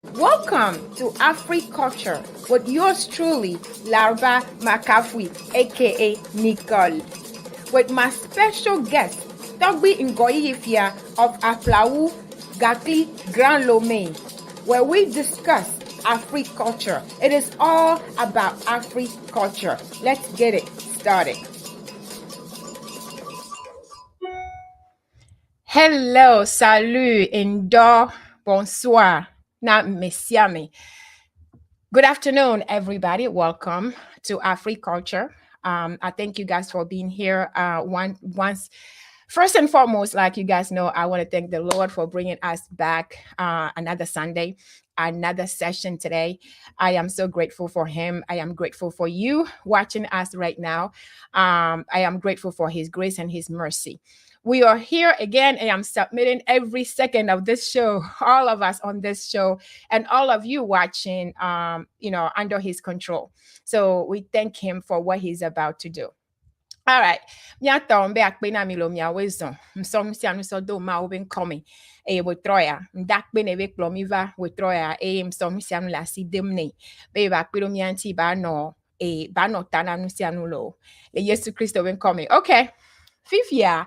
Welcome to Africulture with yours truly, Larva McAfee, aka Nicole, with my special guest, Togbi Ngoyifia of Aflawu, Gakli, Grand Lomé, where we discuss Africulture. It is all about Africulture. Let's get it started. Hello, salut, indo, bonsoir, na messiami. Good afternoon, everybody. Welcome to Africulture. I thank you guys for being here. Once, first and foremost, like you guys know, I want to thank the Lord for bringing us back another Sunday, another session today. I am so grateful for Him. I am grateful for you watching us right now. I am grateful for His grace and His mercy. We are here again. I am submitting every second of this show, all of us on this show, and all of you watching, under His control. So we thank Him for what He's about to do. All right. Mia tombe akpena milo mia wisdom. Msom si anu so do ma oben komi. E we troya. Mdak bene we plomiva we troya. E msom si anu la si demne. Be ba kpiro mi anti ba no. E ba no tana nu si anu lo. Le Yesu Christo ben komi. Okay. Fifia.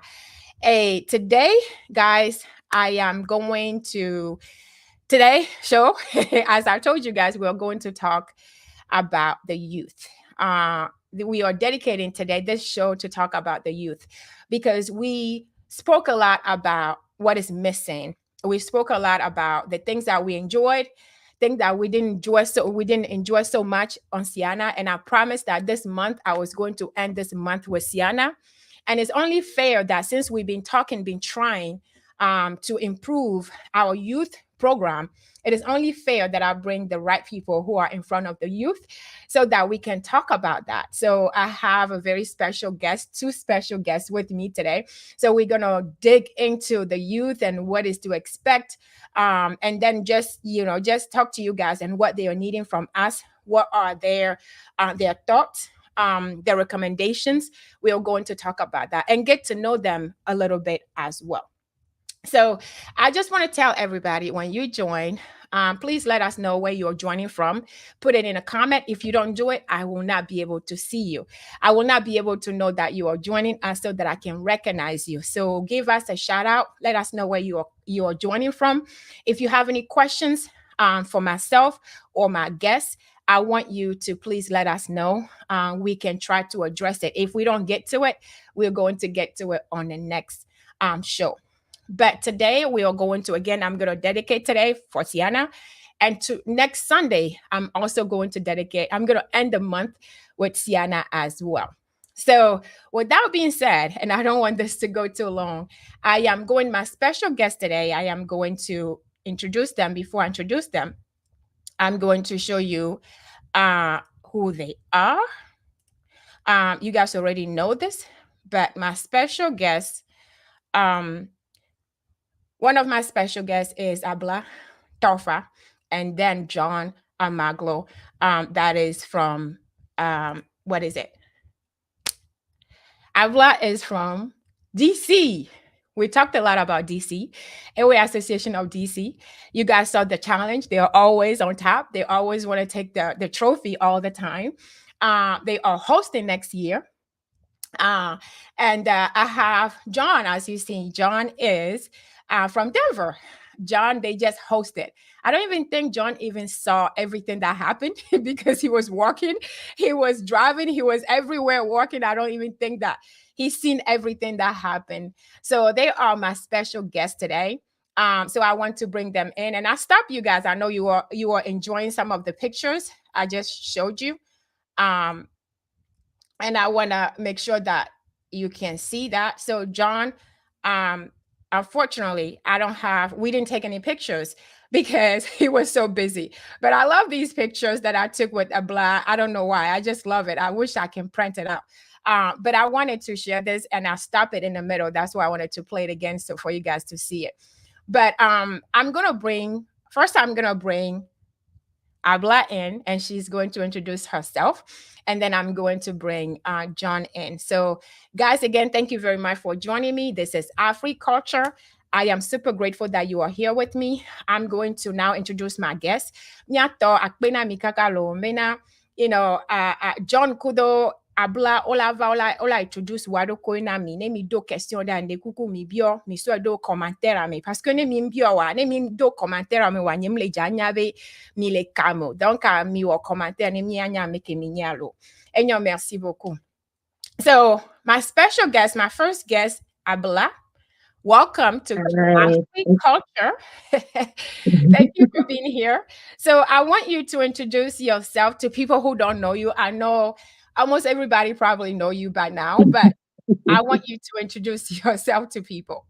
Today, guys, I am going to today show, as I told you guys, we're going to talk about the youth. We are dedicating today this show to talk about the youth because we spoke a lot about what is missing. We spoke a lot about the things that we enjoyed, things that we didn't enjoy so much on Siana. And I promised that this month I was going to end this month with Siana. And it's only fair that since we've been trying to improve our youth program, it is only fair that I bring the right people who are in front of the youth so that we can talk about that. So I have a very special guest, two special guests with me today. So we're going to dig into the youth and what is to expect. And then just talk to you guys and what they are needing from us. What are their thoughts? Their recommendations. We are going to talk about that and get to know them a little bit as well. So I just want to tell everybody when you join, please let us know where you're joining from. Put it in a comment. If you don't do it, I will not be able to see you. I will not be able to know that you are joining us so that I can recognize you. So give us a shout out. Let us know where you are joining from. If you have any questions for myself or my guests, I want you to please let us know. We can try to address it. If we don't get to it, we're going to get to it on the next show. But today we are going to, again, I'm going to dedicate today for Siana. And to next Sunday, I'm also going to I'm going to end the month with Siana as well. So with that being said, and I don't want this to go too long, I am going, my special guest today, I am going to introduce them. Before I introduce them, I'm going to show you who they are. You guys already know this, but my special guest, one of my special guests is Abla Toffa, and then John Amaglo. That is from, what is it? Abla is from DC. We talked a lot about DC, Airway Association of DC. You guys saw the challenge. They are always on top. They always want to take the trophy all the time. They are hosting next year. And I have John, as you see. John is from Denver. John, they just hosted. I don't even think John even saw everything that happened because he was walking, he was driving, he was everywhere walking. I don't even think that he's seen everything that happened. So they are my special guests today. So I want to bring them in, and I stop you guys. I know you are enjoying some of the pictures I just showed you. And I want to make sure that you can see that. So John, unfortunately, we didn't take any pictures because he was so busy. But I love these pictures that I took with Abla. I don't know why. I just love it. I wish I can print it out. But I wanted to share this, and I stop it in the middle. That's why I wanted to play it again, so for you guys to see it. But I'm going to bring Abla in, and she's going to introduce herself. And then I'm going to bring John in. So, guys, again, thank you very much for joining me. This is Africulture. I am super grateful that you are here with me. I'm going to now introduce my guest. Nyato akpena mikakalo mena, John Kudo Abla ola introduce wado koina mi ne mi do question da nde kuku mi bio mi so do commentaire mi parce que ne mi bio wa ne mi do commentaire mi wa nyem le janya be mi le kamo donc mi wo commentaire ne mi anya me ke mi nyalo. Enyo, merci beaucoup. So, my special guest, my first guest, Abla. Welcome to Hi. African Culture. Thank you for being here. So, I want you to introduce yourself to people who don't know you. I know almost everybody probably know you by now, but I want you to introduce yourself to people.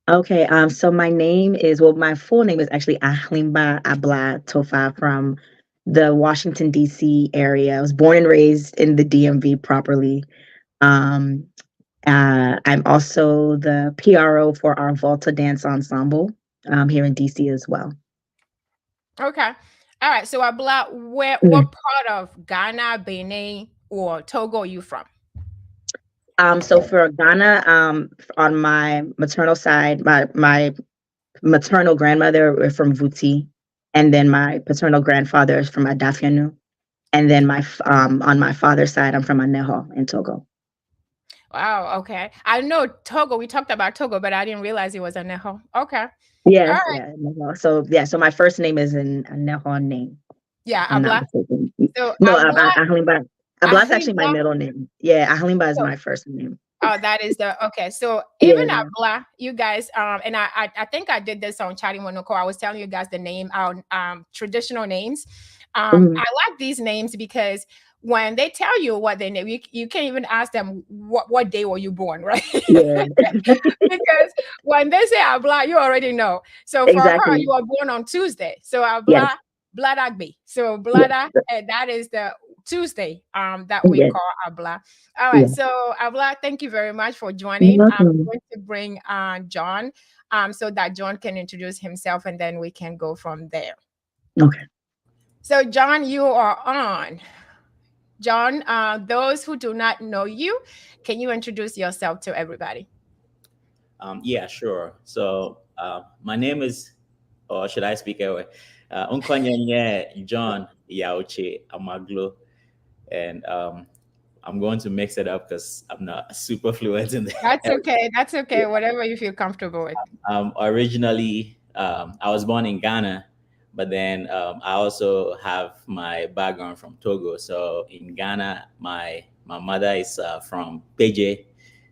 Okay, so my name is, well, my full name is actually Ahlimba Abla Toffa from the Washington, D.C. area. I was born and raised in the DMV properly. Um, I'm also the PRO for our Volta Dance Ensemble here in DC as well. Okay. All right. So, Abla, what Mhm. part of Ghana, Benin, or Togo are you from? So for Ghana, on my maternal side, my maternal grandmother were from Vuti, and then my paternal grandfather is from Adafianu. And then on my father's side, I'm from Aneho in Togo. Wow. Okay. I know Togo. We talked about Togo, but I didn't realize it was a Neho. Okay. All Yes, right. yeah, Aneho. So yeah, so my first name is an Aneho name, Yeah. if I'm not Abla. mistaken. So No, Abla, Ahlimba. Abla's actually my Ahimba. middle name. Yeah, Ahlimba is So, my first name. oh, that is the okay. So even Yeah. Abla, you guys, and I think I did this on Chatting Monoko. I was telling you guys the name, our traditional names. Mhm. I like these names because when they tell you what they name, you can't even ask them what day were you born, right? Yeah. Because when they say Abla, you already know. So for her, Exactly. you are born on Tuesday. So Yes. Abla, Bladagbe. So Yes. Blada, and that is the Tuesday that we Yes. call Abla. All right. Yeah. So Abla, thank you very much for You're joining. I'm welcome. going to bring John so that John can introduce himself and then we can go from there. Okay. So John, you are on. John, those who do not know you, can you introduce yourself to everybody? Yeah, sure. So my name is, or should I speak away? Unkonyenye John Yauchi Amaglo, and I'm going to mix it up because I'm not super fluent in That's the. okay. That's okay. Whatever you feel comfortable with. Originally, I was born in Ghana, but then I also have my background from Togo. So in Ghana, my mother is from Peje,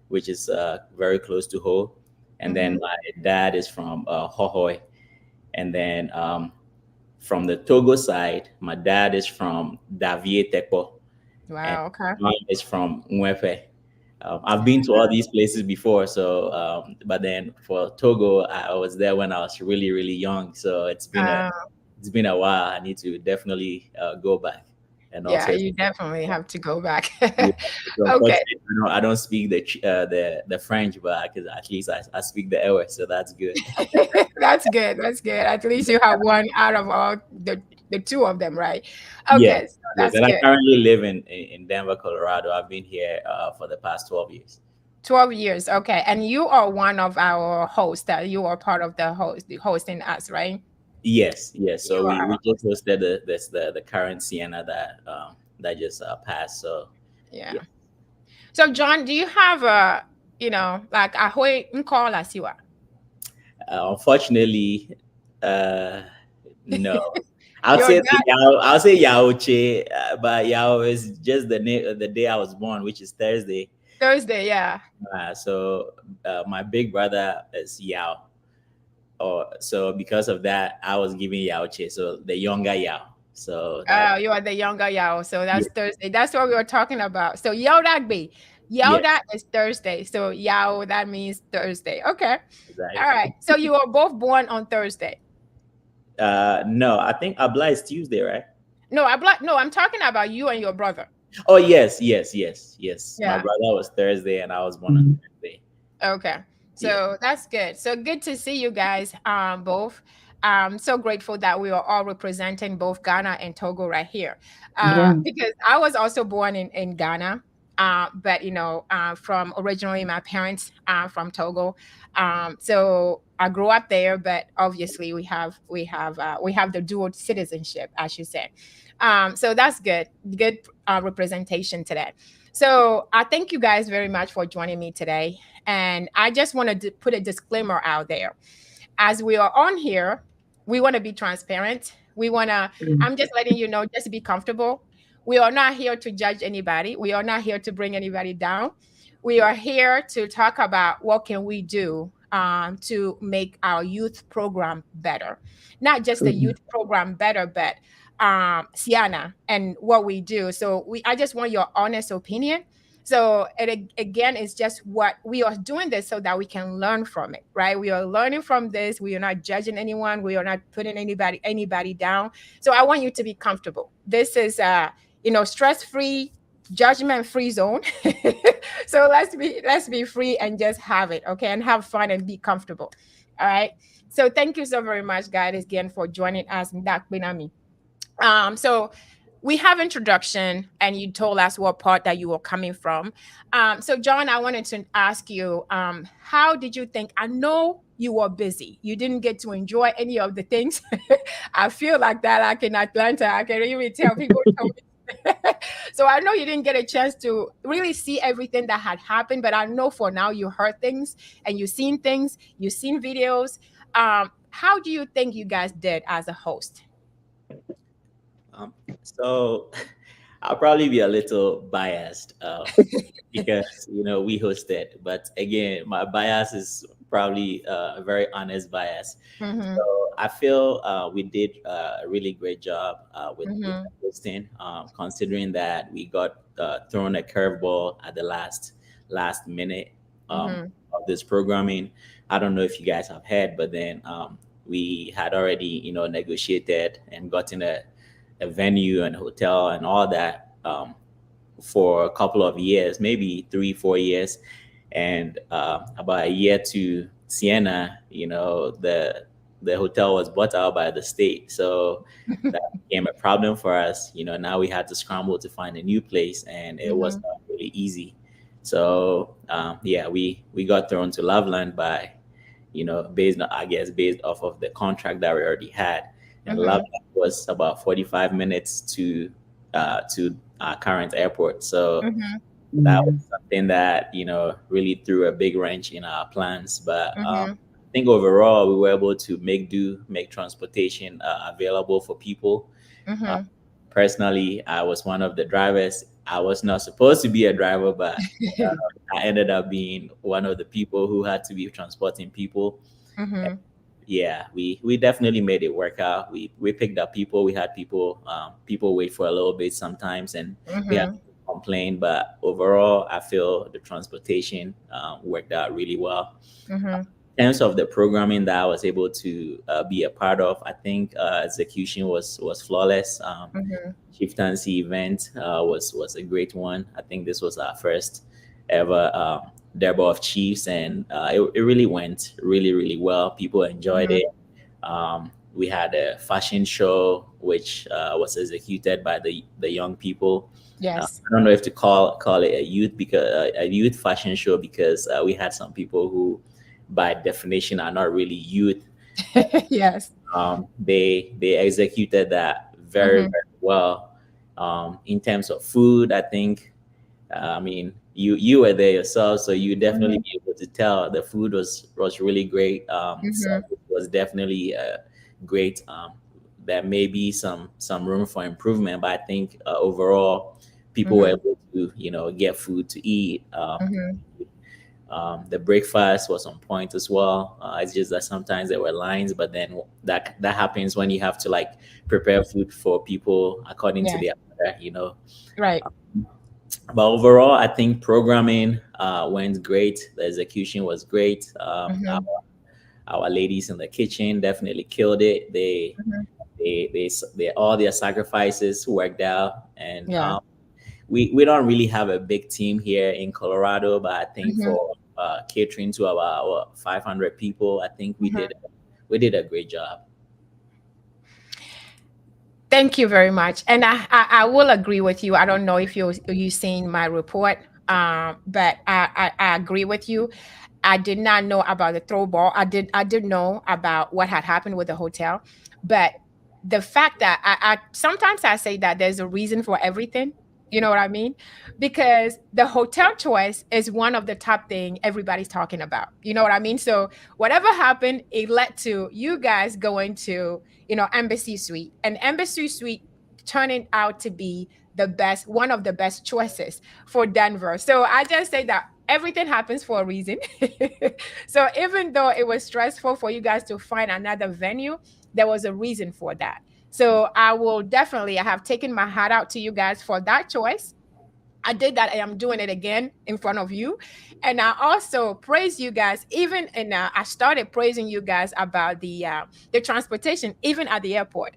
which is very close to Ho, and then Hmm. my dad is from Hohoi, and then from the Togo side, my dad is from Davie Tekpo, and Wow. Okay. mom is from Mwepe. I've been to all these places before, so but then for Togo, I was there when I was really really young. So Uh, it's been a while. I need to definitely go back and yeah, also. you definitely have to go back. Yeah, so Okay. unfortunately, I don't speak the French, but because at least I speak the Ewe, so that's good. That's good. That's good. At least you have one out of all the two of them, right? Yes, Okay, so yes, that's and I good. currently live in Denver, Colorado. I've been here for the past 12 years. 12 years. Okay. And you are one of our hosts that you are part of the hosting us, right? Yes, yes. So You are we our just host. hosted the current Sienna that just passed. So Yeah. yeah. So John, do you have a, like ahoy call as you are? Unfortunately, uh, no. Your dad I'll say Yaoche, but Yao is just the name the day I was born, which is Thursday. Thursday, yeah. So my big brother is Yao. Or so because of that, I was giving Yaoche, so the younger Yao. So that You are the younger Yao. So yeah, that's Thursday. That's what we were talking about. So Yao yeah, Yauda is Thursday. So Yao, that means Thursday. Okay. All exactly. right. So you were both born on Thursday. No, I think Abla is Tuesday, right? No, I'm talking about you and your brother. Oh yes, yes, yes, yes. My Yeah. brother was Thursday, and I was born on Mhm. Thursday. Okay. Yeah. So that's good. So good to see you guys both. So grateful that we are all representing both Ghana and Togo right here. Yeah. Because I was also born in Ghana. but from originally my parents from Togo. So I grew up there, but obviously we have the dual citizenship, as you said. So that's good representation today. So I thank you guys very much for joining me today, and I just wanted to put a disclaimer out there. As we are on here, we want to be transparent. I'm just letting you know, just be comfortable. We are not here to judge anybody. We are not here to bring anybody down. We are here to talk about what can we do to make our youth program better. Not just the Absolutely. youth program better, but Siana and what we do. So I just want your honest opinion. So again, it's just what we are doing this so that we can learn from it, right? We are learning from this. We are not judging anyone. We are not putting anybody down. So I want you to be comfortable. This is stress-free, judgment-free zone. So let's be free and just have it, okay, and have fun and be comfortable. All right. So thank you so very much, guys, again for joining us in Dak Binami. So we have introduction, and you told us what part that you were coming from. So John, I wanted to ask you, how did you think? I know you were busy. You didn't get to enjoy any of the things. I feel like that. Like in Atlanta, I can even tell people. So I know you didn't get a chance to really see everything that had happened, but I know for now you heard things and you've seen things. You've seen videos. How do you think you guys did as a host? So I'll probably be a little biased because we hosted, but again, my bias is probably a very honest bias. Mm-hmm. So I feel we did a really great job with Mm-hmm. hosting, considering that we got thrown a curveball at the last minute Mm-hmm. of this programming. I don't know if you guys have heard, but then we had already negotiated and gotten a venue and hotel and all that for a couple of years, maybe 3 4 years, and about a year to Siena, the hotel was bought out by the state, so that became a problem for us. Now we had to scramble to find a new place, and it was Mm-hmm. not really easy. So yeah, we got thrown to Loveland by based off of the contract that we already had. And Mm-hmm. Loveland was about 45 minutes to our current airport. So Mm-hmm. that Yeah. was something that really threw a big wrench in our plans. But Mm-hmm. I think overall we were able to make transportation available for people. Uh, Mm-hmm. Personally, I was one of the drivers. I was not supposed to be a driver, but I ended up being one of the people who had to be transporting people. Mm-hmm. Yeah, we definitely made it work out. We picked up people. We had people wait for a little bit sometimes, and we had Mm-hmm. people complain. But overall, I feel the transportation worked out really well. Mm-hmm. In terms of the programming that I was able to be a part of, I think execution was flawless. Mm-hmm. Chieftaincy event was a great one. I think this was our first ever Derby of Chiefs, and it really went really well. People enjoyed Mm-hmm. it. We had a fashion show which was executed by the young people. Yes. I don't know if to call it a youth fashion show, because we had some people who, by definition, are not really youth. Yes. They executed that very Mm-hmm. very well. In terms of food, I think, I mean, you were there yourself, so you definitely Mm-hmm. be able to tell the food was really great. Mm-hmm. Service was definitely great. There may be some room for improvement, but I think overall people were Mm-hmm. able to get food to eat. Mm-hmm. The breakfast was on point as well. It's just that sometimes there were lines, but then that happens when you have to like prepare food for people according to Yeah. their order. Right. But overall, I think programming went great. The execution was great. Mm-hmm. Our ladies in the kitchen definitely killed it. Mm-hmm. They all their sacrifices worked out, and Yeah. we don't really have a big team here in Colorado, but I think Mm-hmm. for catering to our 500 people, I think we Mm-hmm. did a great job. Thank you very much. And I will agree with you. I don't know if you seen my report. But I agree with you. I did not know about the throw ball. I did know about what had happened with the hotel, but the fact that I sometimes I say that there's a reason for everything. You know what I mean? Because the hotel choice is one of the top thing everybody's talking about. You know what I mean? So whatever happened, it led to you guys going to, Embassy Suite, and Embassy Suite turning out to be the best, one of the best choices for Denver. So I just say that everything happens for a reason. So even though it was stressful for you guys to find another venue, there was a reason for that. So I have taken my hat out to you guys for that choice. I did that. I am doing it again in front of you. And I also praise you guys, even in I started praising you guys about the transportation, even at the airport.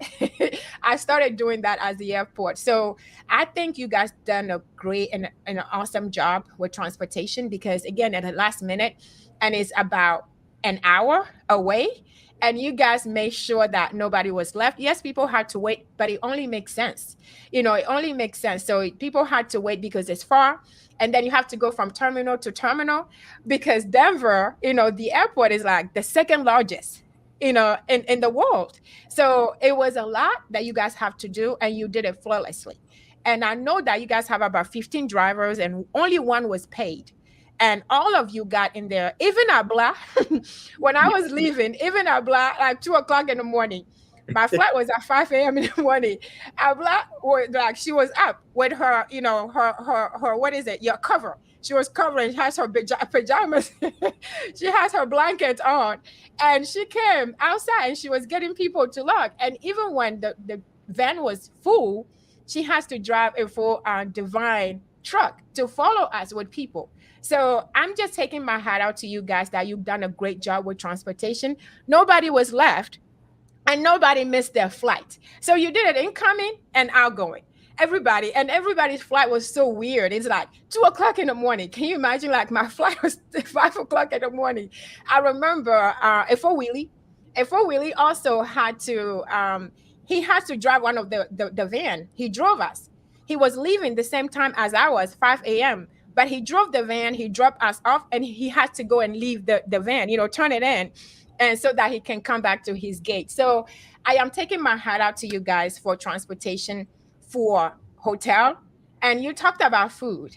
I started doing that at the airport. So I think you guys done a great and an awesome job with transportation, because again, at the last minute, and it's about an hour away. And you guys made sure that nobody was left. Yes, people had to wait, but it only makes sense. It only makes sense. So people had to wait because it's far. And then you have to go from terminal to terminal, because Denver, the airport is like the second largest, in the world. So it was a lot that you guys have to do, and you did it flawlessly. And I know that you guys have about 15 drivers and only one was paid. And all of you got in there, even Abla. When I was leaving, even Abla, like 2 o'clock in the morning, my flight was at 5 a.m. in the morning. Abla was like, she was up with her, her, what is it? Your cover. She was covering, she has her pajamas. She has her blanket on. And she came outside and she was getting people to lock. And even when the van was full, she has to drive a full divine truck to follow us with people. So I'm just taking my hat out to you guys that you've done a great job with transportation. Nobody was left and nobody missed their flight. So you did it incoming and outgoing. Everybody's flight was so weird. It's like 2 o'clock in the morning. Can you imagine? Like my flight was 5 o'clock in the morning. I remember if Willie also had to he had to drive one of the van. He drove us. He was leaving the same time as I was, 5 a.m. But he drove the van, he dropped us off, and he had to go and leave the van, turn it in, and so that he can come back to his gate. So I am taking my hat out to you guys for transportation, for hotel, and you talked about food.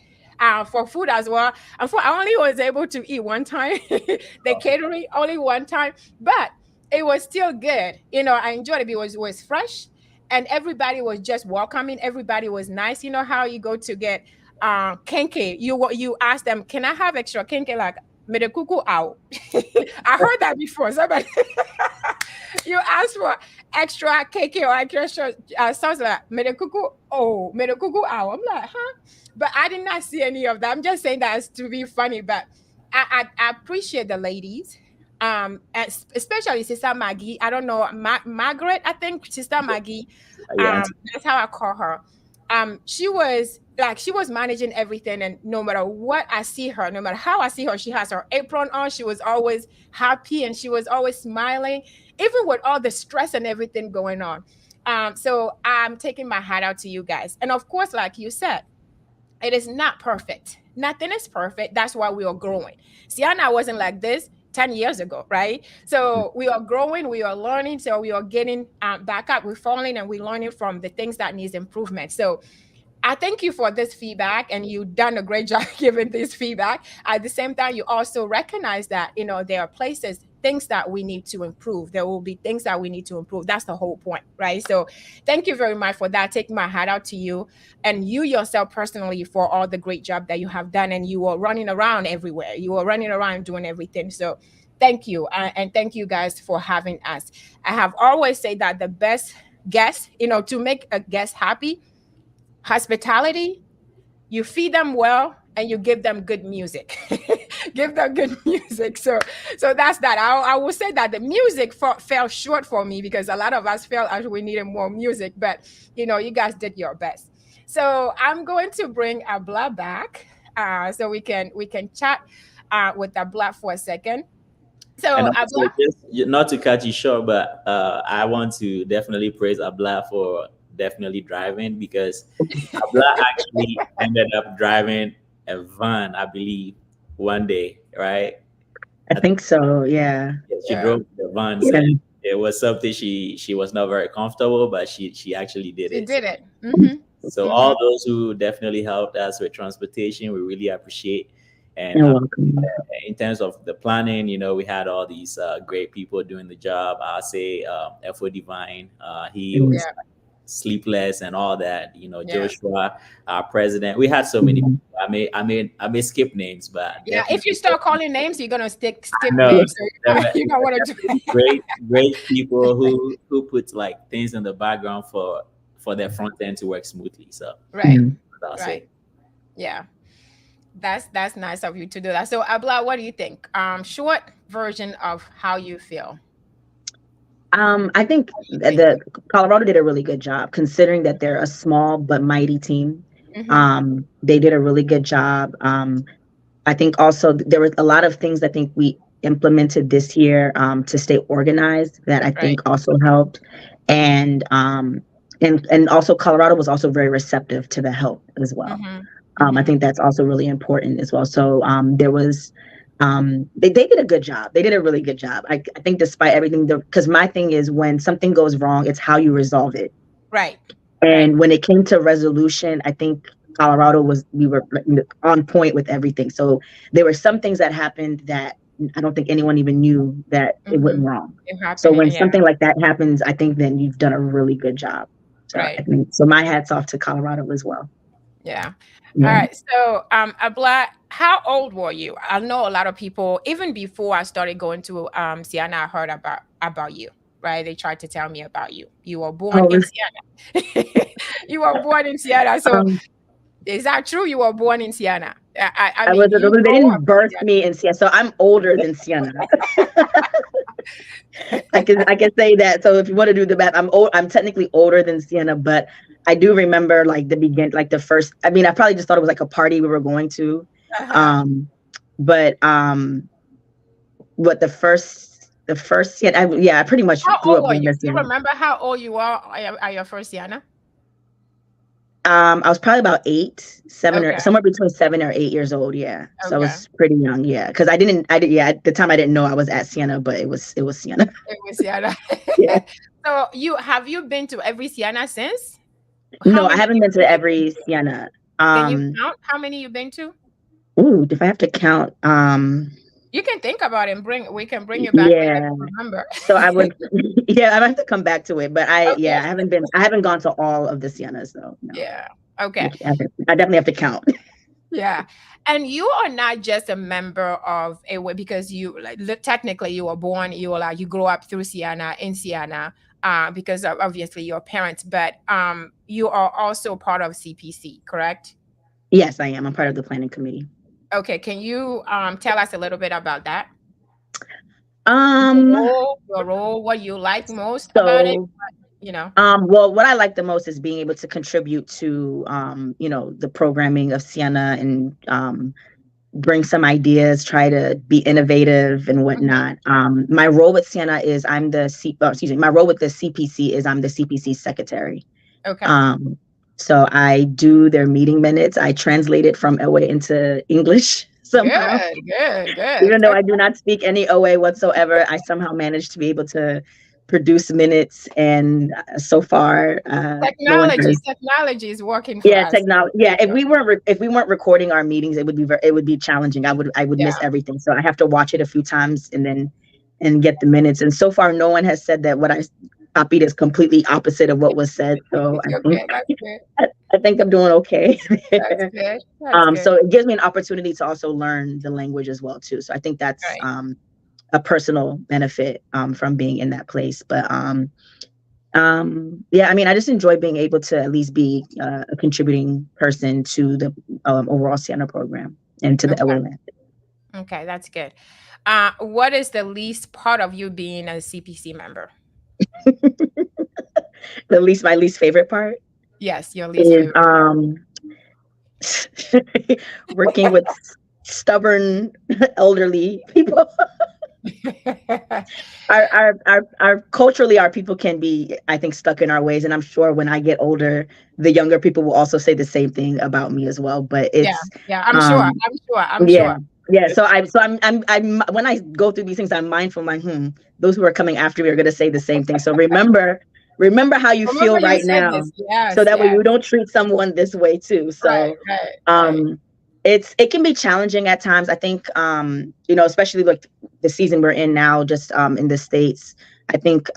For food as well. And I only was able to eat one time, the catering only one time, but it was still good. I enjoyed it because it was fresh and everybody was just welcoming. Everybody was nice. You know how you go to get kenke, you ask them, can I have extra kenke, like medekuku out? I heard that before. Somebody you ask for extra kenke or extra sounds like medekuku out. I'm like, huh? But I did not see any of that. I'm just saying that as to be funny, but I appreciate the ladies. Especially Sister Maggie. I don't know, Margaret, I think Sister Maggie. Yeah. That's how I call her. She was managing everything, and no matter what I see her, no matter how I see her, she has her apron on. She was always happy and she was always smiling, even with all the stress and everything going on. So I'm taking my hat out to you guys. And of course, like you said, it is not perfect. Nothing is perfect. That's why we are growing. Sienna wasn't like this 10 years ago, right? So we are growing, we are learning, so we are getting back up, we're falling, and we're learning from the things that needs improvement. So I thank you for this feedback, and you've done a great job giving this feedback. At the same time, you also recognize that, there are places, things that we need to improve. There will be things that we need to improve. That's the whole point, right? So thank you very much for that. Taking my hat out to you and you yourself personally for all the great job that you have done. And you were running around everywhere. You were running around doing everything. So thank you. And thank you guys for having us. I have always said that the best guest, to make a guest happy, hospitality, you feed them well and you give them good music. Give them good music. So that's that. I will say that the music fell short for me because a lot of us felt as we needed more music, but you guys did your best. So I'm going to bring Abla back so we can chat with Abla for a second. So And also, Abla, not to cut you short, but I want to definitely praise Abla for definitely driving, because Abla actually ended up driving a van, I believe, one day, right? I think so. Yeah. She Yeah. drove the vans, Yeah. and it was something she was not very comfortable, but she actually did She it. So, did it. Mm-hmm. so Mm-hmm. all those who definitely helped us with transportation, we really appreciate. And You're welcome. in terms of the planning, we had all these great people doing the job. I'll say FO Divine, he Mm. was Yeah. sleepless and all that. Yeah. Joshua, our president. We had so many. Mhm. I may skip names, but Yeah. If you definitely. start calling names, you're gonna skip No, names. there So were, you don't want to do definitely great people who put like things in the background for their front end to work smoothly. So right. Mhm. I'll Right. say. Yeah. That's nice of you to do that. So Abla, what do you think? Short version of how you feel. I think What do you think? the Colorado did a really good job considering that they're a small but mighty team. Mm-hmm. They did a really good job. I think also there were a lot of things I think we implemented this year to stay organized that I Right. think also helped, and and also Colorado was also very receptive to the help as well. Mm-hmm. I Mm-hmm. think that's also really important as well. So there was they did a good job. They did a really good job. I think despite everything, because my thing is when something goes wrong, it's how you resolve it. Right. Right. And when it came to resolution, I think Colorado we were on point with everything. So there were some things that happened that I don't think anyone even knew that it went Mm-hmm. wrong. It So happening. when Yeah. something like that happens, I think then you've done a really good job. So I Right. think so. My hats off to Colorado as well. Yeah. All Yeah. right. So, Abla, how old were you? I know a lot of people, even before I started going to Siena, I heard about you, right? They tried to tell me about you. You were born Oh, in Siena. You were born in Siena. So, um, is that true? You were born in Siena. I I mean, was. you They grow up didn't birth in me in Siena, so I'm older than Siena. I can say that. So if you want to do the math, I'm old. I'm technically older than Sienna, but I do remember like like the first. I mean, I probably just thought it was like a party we were going to, Uh-huh. um, but what the first Sienna? Yeah, I pretty much How grew old up were going you? to Do you Sienna. remember how old you are at your first Siena? I was probably about 7 or Okay. somewhere between 7 or 8 years old. Yeah, so I Okay. was pretty young. Yeah, because I did. Yeah, at the time I didn't know I was at Sienna, but it was Sienna. It was Siena. Yeah. So you been to every Siena since? How No, I many haven't been to every Sienna. can you Um, count how many you've been to? ooh, if I have to count, You can think about it and we can bring you back later yeah. to remember. So I would, yeah, I have to come back to it. But Okay. I haven't gone to all of the Siennas though. No, Yeah. Okay. I definitely have to count. Yeah. And you are not just a member of a way because you like technically you were born, you grew up through Siena in Siena, because of obviously your parents, but you are also part of CPC, correct? Yes, I am. I'm part of the planning committee. Okay. Can you tell us a little bit about that? Um, Your role, what you like most about it, so you know? well, what I like the most is being able to contribute to the programming of Sienna and bring some ideas, try to be innovative and Mhm. whatnot. My role with Sienna is my role with the CPC is I'm the CPC secretary. Okay. Um, so I do their meeting minutes. I translate it from OA into English somehow. Good, good, good. Even though I do not speak any OA whatsoever, I somehow managed to be able to produce minutes. And so far, no one has. Technology is working for Yeah, us. technology. There Yeah, you go. if we weren't recording our meetings, it would be challenging. I would Yeah. miss everything. So I have to watch it a few times and get the minutes. And so far, no one has said that what I copied is completely opposite of what was said. So Okay, that's good. I think I'm doing okay. That's good. That's good. So it gives me an opportunity to also learn the language as well too. So I think that's Right. a personal benefit from being in that place. But yeah, I mean, I just enjoy being able to at least be a contributing person to the overall Sienna program and to the Okay. LA Land. Okay, that's good. What is the least part of you being a CPC member? My least favorite part Yes, your least is favorite. working with stubborn elderly people. Our culturally, our people can be, I think, stuck in our ways, and I'm sure when I get older, the younger people will also say the same thing about me as well. But Yeah, it's yeah, I'm sure. um I'm yeah, sure. yeah. So I'm when I go through these things, I'm mindful. I'm like, those who are coming after me are going to say the same thing. So remember how you Remember feel you right said now, this. so Yes, that way yes. you don't treat someone this way too. Right, So right, right. um it can be challenging at times. I think especially like the season we're in now, just in the States. I think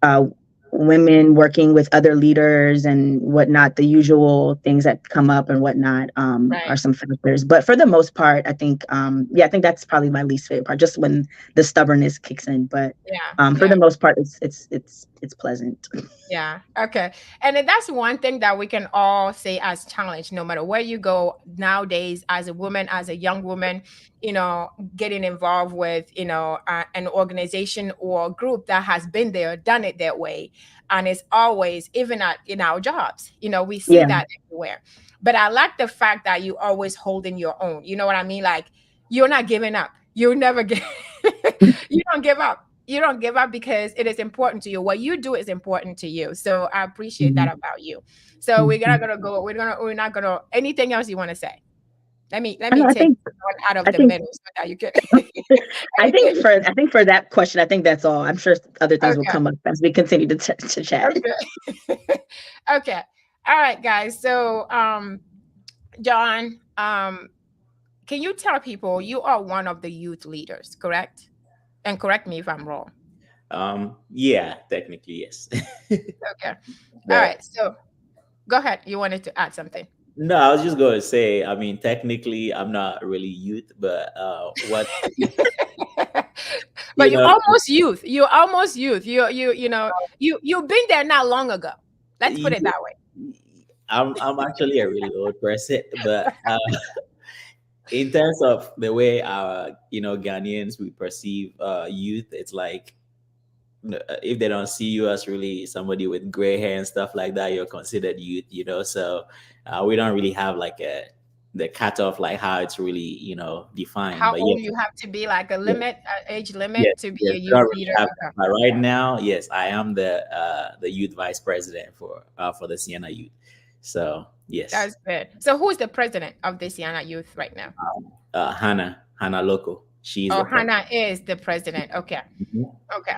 uh, women working with other leaders and whatnot, the usual things that come up and whatnot, are Right. some factors. But for the most part, I think, I think that's probably my least favorite part, just when the stubbornness kicks in. But Yeah, for yeah. the most part, it's pleasant. Yeah. Okay. And then that's one thing that we can all say as challenge, no matter where you go nowadays, as a woman, as a young woman, getting involved with, an organization or group that has been there, done it that way. And it's always, even in our jobs, we see Yeah. that everywhere. But I like the fact that you always holding your own. You know what I mean? Like, you're not giving up. You never get, you don't give up. You don't give up because it is important to you. What you do is important to you. So I appreciate that Mhm. about you. So we're Mhm. not gonna go. We're not gonna. Anything else you want to say? Let I me know. take one out of I the think. middle so that you can. I think Anything. for that question, I think that's all. I'm sure other things will Okay. come up as we continue to chat. Okay. Okay. All right, guys. So, John, can you tell people you are one of the youth leaders, correct? And correct me if I'm wrong. Yeah, technically yes. Okay. All But right. So go ahead. You wanted to add something. no, I was just going to say, I mean, technically I'm not really youth, but what But you you know, almost youth. You're almost youth. You've been there not long ago. Let's put it you- that way. I'm actually a really old person, but in terms of the way our Ghanaians we perceive youth, it's like if they don't see you as really somebody with gray hair and stuff like that, you're considered youth. So we don't really have like the cutoff like how it's really defined. How But old yes, you have to be, like a yes, limit, age limit yes, to be yes, a we don't youth really leader. have that. Okay, But right now, yes, I am the youth vice president for the Siena Youth. So yes, that's good. So who's the president of this Yana Youth right now? Hannah Loco, she's Oh, the president. Hannah is the president. Okay. Mhm. Okay.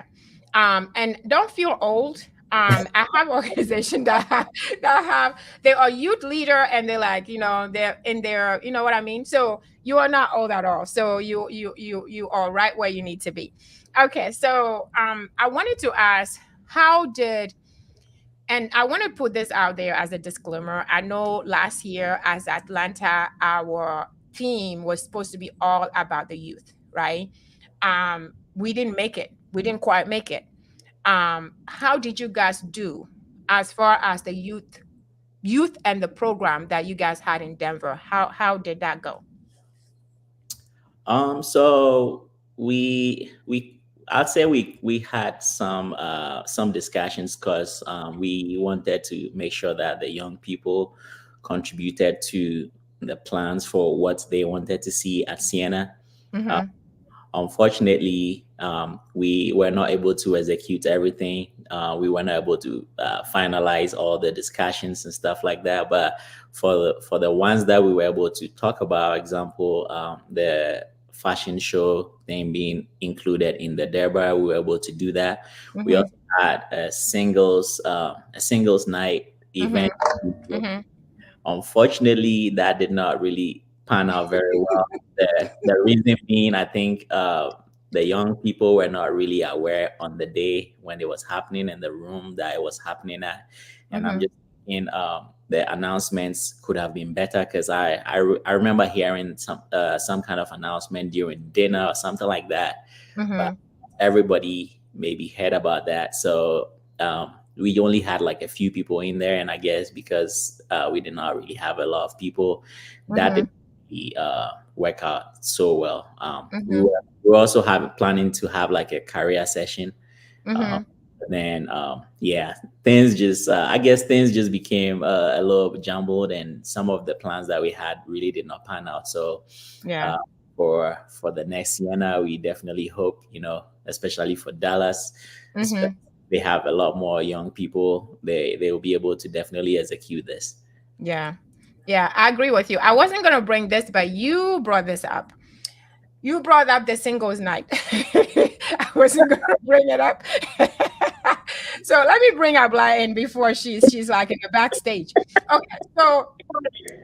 And don't feel old. I have organization that have they are youth leader and they're like, they're in their, you know what I mean? So you are not old at all. So you are right where you need to be. Okay, so I wanted to ask, how did and I want to put this out there as a disclaimer. I know last year as Atlanta, our theme was supposed to be all about the youth, right? We didn't make it. We didn't quite make it. How did you guys do as far as the youth and the program that you guys had in Denver? How did that go? So we I'd say we had some discussions because we wanted to make sure that the young people contributed to the plans for what they wanted to see at Siena. Uh, Mm-hmm. Unfortunately, we were not able to execute everything. We were not able to finalize all the discussions and stuff like that. But for the ones that we were able to talk about, example, the fashion show thing being included in the Derby, we were able to do that. We Mm-hmm. also had a singles night Mm-hmm. event. Mm-hmm. Unfortunately, that did not really pan out very well. The reason being, I think the young people were not really aware on the day when it was happening in the room that it was happening at, and I'm Mm-hmm. just thinking the announcements could have been better because I remember hearing some kind of announcement during dinner or something like that, but Mm-hmm. everybody maybe heard about that. So we only had like a few people in there, and I guess because we did not really have a lot of people, that Mm-hmm. didn't really, work out so well. Mm-hmm. We were also planning to have like a career session. Um, Mm-hmm. but then yeah, things just I guess things just became a little jumbled, and some of the plans that we had really did not pan out. So Yeah. uh, for the next Siena. We definitely hope, especially for Dallas, Mm-hmm. they have a lot more young people. They will be able to definitely execute this. Yeah. Yeah, I agree with you. I wasn't going to bring this, but you brought this up. You brought up the singles night. I wasn't going to bring it up. So let me bring Abla in before she's like in the backstage. Okay, so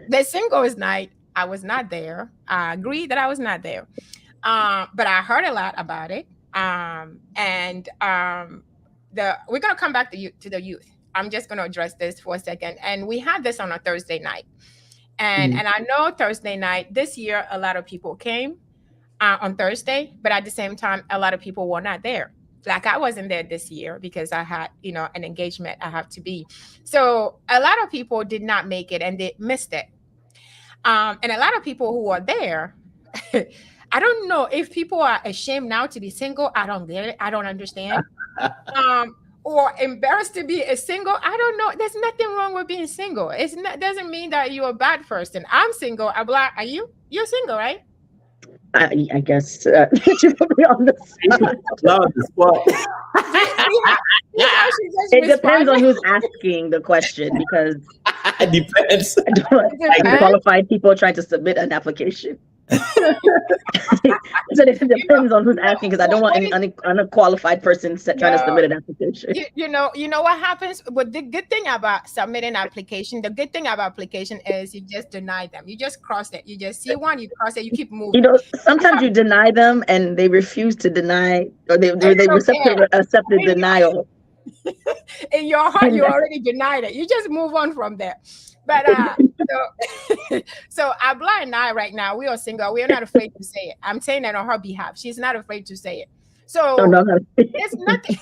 the singles night, I was not there. I agree that I was not there. But I heard a lot about it. And we're gonna come back to the youth. I'm just gonna address this for a second. And we had this on a Thursday night. And I know Thursday night this year a lot of people came on Thursday, but at the same time, a lot of people were not there. Like I wasn't there this year because I had, an engagement I have to be. So a lot of people did not make it and they missed it. And a lot of people who are there, I don't know if people are ashamed now to be single. I don't get it. I don't understand. Or embarrassed to be a single. I don't know. There's nothing wrong with being single. It's not doesn't mean that you're a bad person. I'm single. Abla, are you? You're single, right? I guess you put me on the spot. Love the spot. See how she just It depends on responded? who's asking the question because Depends. I don't like Depends. unqualified people trying to submit an application. So it depends on who's asking because I don't want any unqualified person trying to submit an application. You know what happens. But the good thing about submitting application, the good thing about application is you just deny them. You just cross it. You just see one, you cross it, you keep moving. Sometimes you deny them and they refuse to deny, or they accept the denial. In your heart, you already denied it. You just move on from there. But so Abla and I right now, we are single. We are not afraid to say it. I'm saying that on her behalf. She's not afraid to say it. So it's nothing.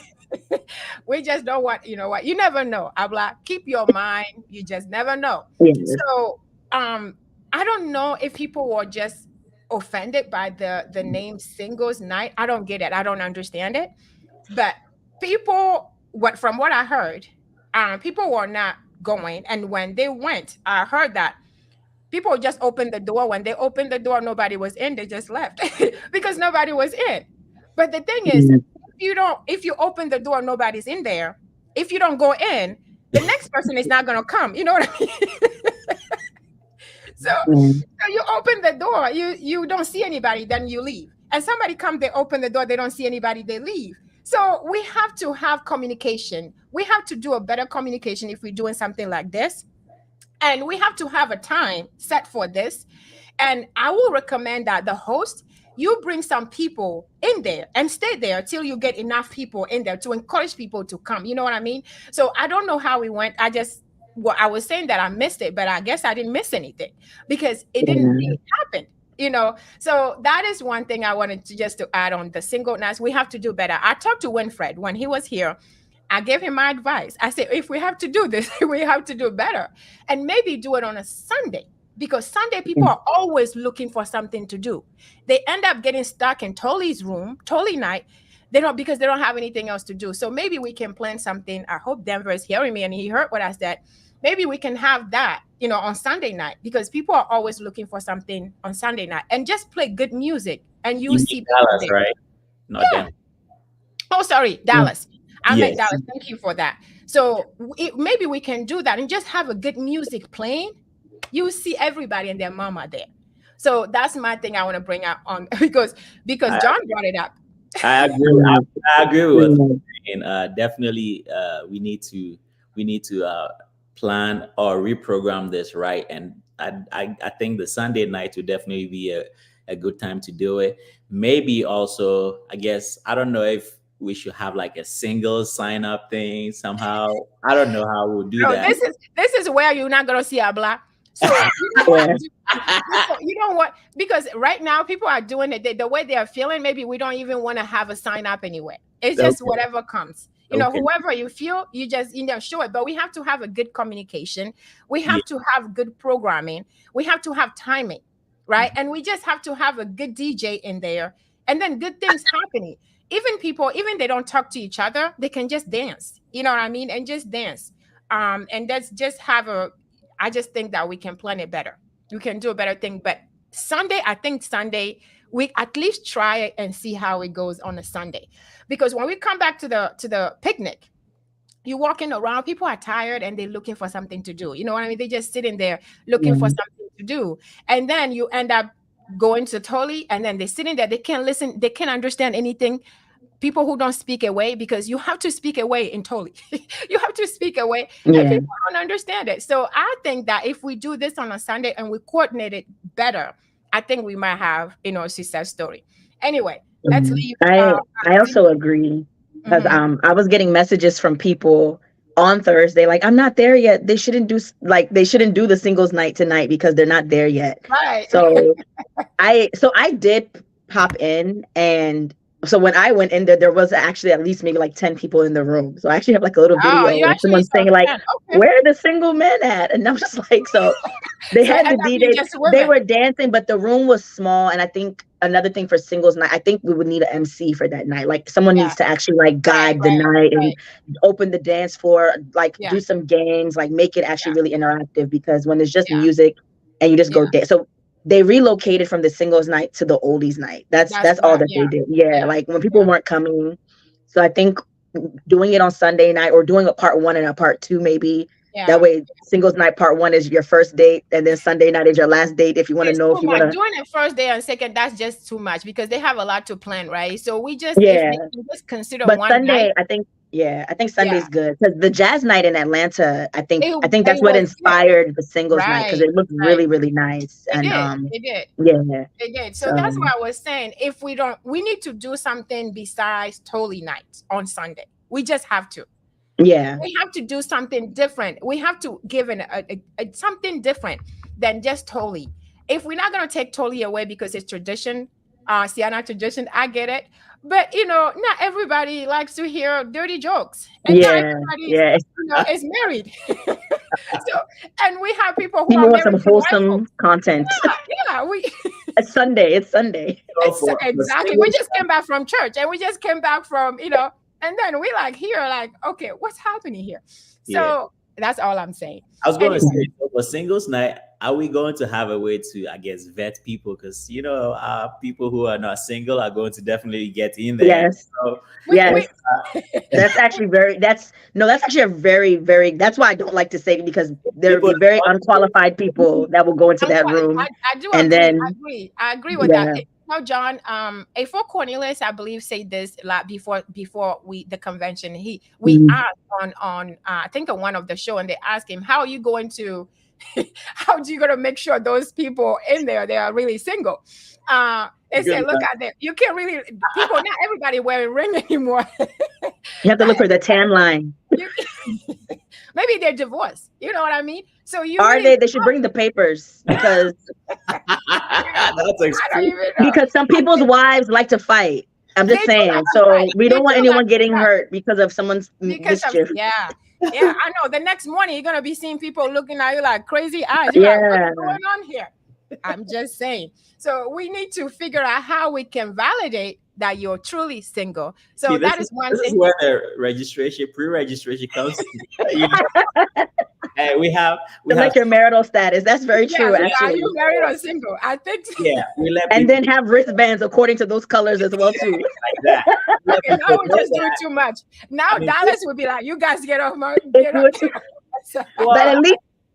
We just don't want, you know what? You never know. Abla, keep your mind. You just never know. Yes. So I don't know if people were just offended by the name singles night. I don't get it. I don't understand it. But from what I heard, people were not going. And when they went, I heard that people just opened the door. When they opened the door, nobody was in. They just left because nobody was in. But the thing is, if you open the door, nobody's in there. If you don't go in, the next person is not going to come. You know what I mean? So you open the door, you don't see anybody, then you leave. And somebody come, they open the door, they don't see anybody, they leave. So we have to have communication. We have to do a better communication if we're doing something like this. And we have to have a time set for this. And I will recommend that the host, you bring some people in there and stay there till you get enough people in there to encourage people to come. You know what I mean? So I don't know how we went. I was saying that I missed it, but I guess I didn't miss anything because it didn't really happen. So that is one thing I wanted to add on the singleness. We have to do better. I talked to Winfred when he was here. I gave him my advice. I said, if we have to do this, we have to do better and maybe do it on a Sunday, because Sunday people are always looking for something to do. They end up getting stuck in Tolly's room, Tolly night. Because they don't have anything else to do. So maybe we can plan something. I hope Denver is hearing me and he heard what I said. Maybe we can have that, on Sunday night, because people are always looking for something on Sunday night, and just play good music and you see Dallas, right? Not them. Oh, sorry, Dallas. I meant Dallas. Thank you for that. So maybe we can do that and just have a good music playing. You see everybody and their mama there. So that's my thing I want to bring up on because John brought it up. I agree with what you're saying. Definitely, we need to plan or reprogram this, right? And I think the Sunday night would definitely be a good time to do it. Maybe also, I guess, I don't know if we should have like a single sign up thing somehow. I don't know how we'll do that. This is where you're not gonna see Abla. So you know what? Because right now people are doing it the way they are feeling. Maybe we don't even want to have a sign up anyway. It's just whatever comes. Whoever you feel, you just show it. But we have to have a good communication. We have to have good programming. We have to have timing, right? And we just have to have a good DJ in there, and then good things happening. Even they don't talk to each other, they can just dance. You know what I mean? And just dance. And that's just I just think that we can plan it better. We can do a better thing. But I think Sunday, we at least try it and see how it goes on a Sunday. Because when we come back to the picnic, you're walking around, people are tired and they're looking for something to do. You know what I mean? They're just sitting there looking for something to do. And then you end up going to Toli, and then they're sitting there, they can't listen, they can't understand anything. People who don't speak away, because you have to speak away in Toli. You have to speak away, and Yeah. people don't understand it. So I think that if we do this on a Sunday and we coordinate it better, I think we might have, a success story. Anyway, let's leave. I also agree, because Mhm. I was getting messages from people on Thursday like, I'm not there yet. They shouldn't do they shouldn't do the singles night tonight because they're not there yet. Right. So I did pop in, and so when I went in there was actually at least maybe like 10 people in the room. So I actually have like a little Oh, you video of actually someone saw saying like, 10. Okay. where are the single men at? And I was just like, so they So it had the ended up being DJ, just they women. were dancing, but the room was small. And I think another thing for singles night, I think we would need an MC for that night. Like someone Yeah. needs to actually like Right. guide the night and Right. open the dance floor, like Yeah. do some games, like make it actually Yeah. really interactive, because when it's just Yeah. music and you just Yeah. go dance. So they relocated from the singles night to the oldies night. That's That's all what. that Yeah. they did. Yeah, Yeah. like when people Yeah. weren't coming. So I think doing it on Sunday night, or doing a part one and a part two, maybe. That Yeah. way, singles night part one is your first date, and then Sunday night is your last date. If you want to It's know, too if you want much. to, Doing it first day and second, that's just too much because they have a lot to plan, right? So we just, if they yeah. can just consider But one night, Sunday, I think, yeah, I think yeah, Sunday's good, because the jazz night in Atlanta, it, I think it that's what was good. inspired the singles night, because Right. it looked Right. really, really nice. It And did. It did. yeah. It did. So that's So what I was saying. If we don't, we need to do something besides Holy Night on Sunday. We just have to. yeah, We have to do something different. We have to give something different than just Toli. If we're not going to take Toli away because it's tradition, Siena tradition, I get it. But not everybody likes to hear dirty jokes, and not yeah, everybody yeah. is married. So, and we have people who are People want married some to white wholesome folks. content. Yeah, we It's Sunday. It's Sunday. So for exactly. We singles, just came back from church, and we just came back from and then we like here, like, okay, what's happening here? yeah. So that's all I'm saying. I was going to Anyway, say, so for singles night, are we going to have a way to, I guess, vet people? Because people who are not single are going to definitely get in there. Yes. So we Yes. That's actually that's actually a very, very, that's why I don't like to say it, because there will people be very unqualified people that will go into that room. I do And agree. then, I agree with yeah. that. John, A4 Cornelius, I believe, said this a lot before the convention. We Mhm. asked on I think on one of the show, and they asked him, how are you going to how do you going to make sure those people in there, they are really single? They Good said, look enough. at them. You can't really, people, not everybody wearing ring anymore. You have to look for the tan line. You, maybe they're divorced. You know what I mean? So you Are really, they should bring the papers, because That's I don't extreme. even know. some people's wives like to fight. I'm just They do like saying. to So fight. we They don't want do like anyone to getting fight hurt because of someone's because of mischief. yeah. I know. The next morning you're gonna be seeing people looking at you like crazy eyes. You're like, Yeah. what's going on here? I'm just saying. So we need to figure out how we can validate that you're truly single. So See, that is one this is thing. where the pre-registration comes in. Hey, we have To let your marital status. That's very Yes, true, are actually. you married or single? I think yeah, we let And people then have wristbands according to those colors as well, too. like that. We let okay, now people we're know just doing that. too much. Now I mean, Dallas would be like, you guys get off my If get you off. were to- But well,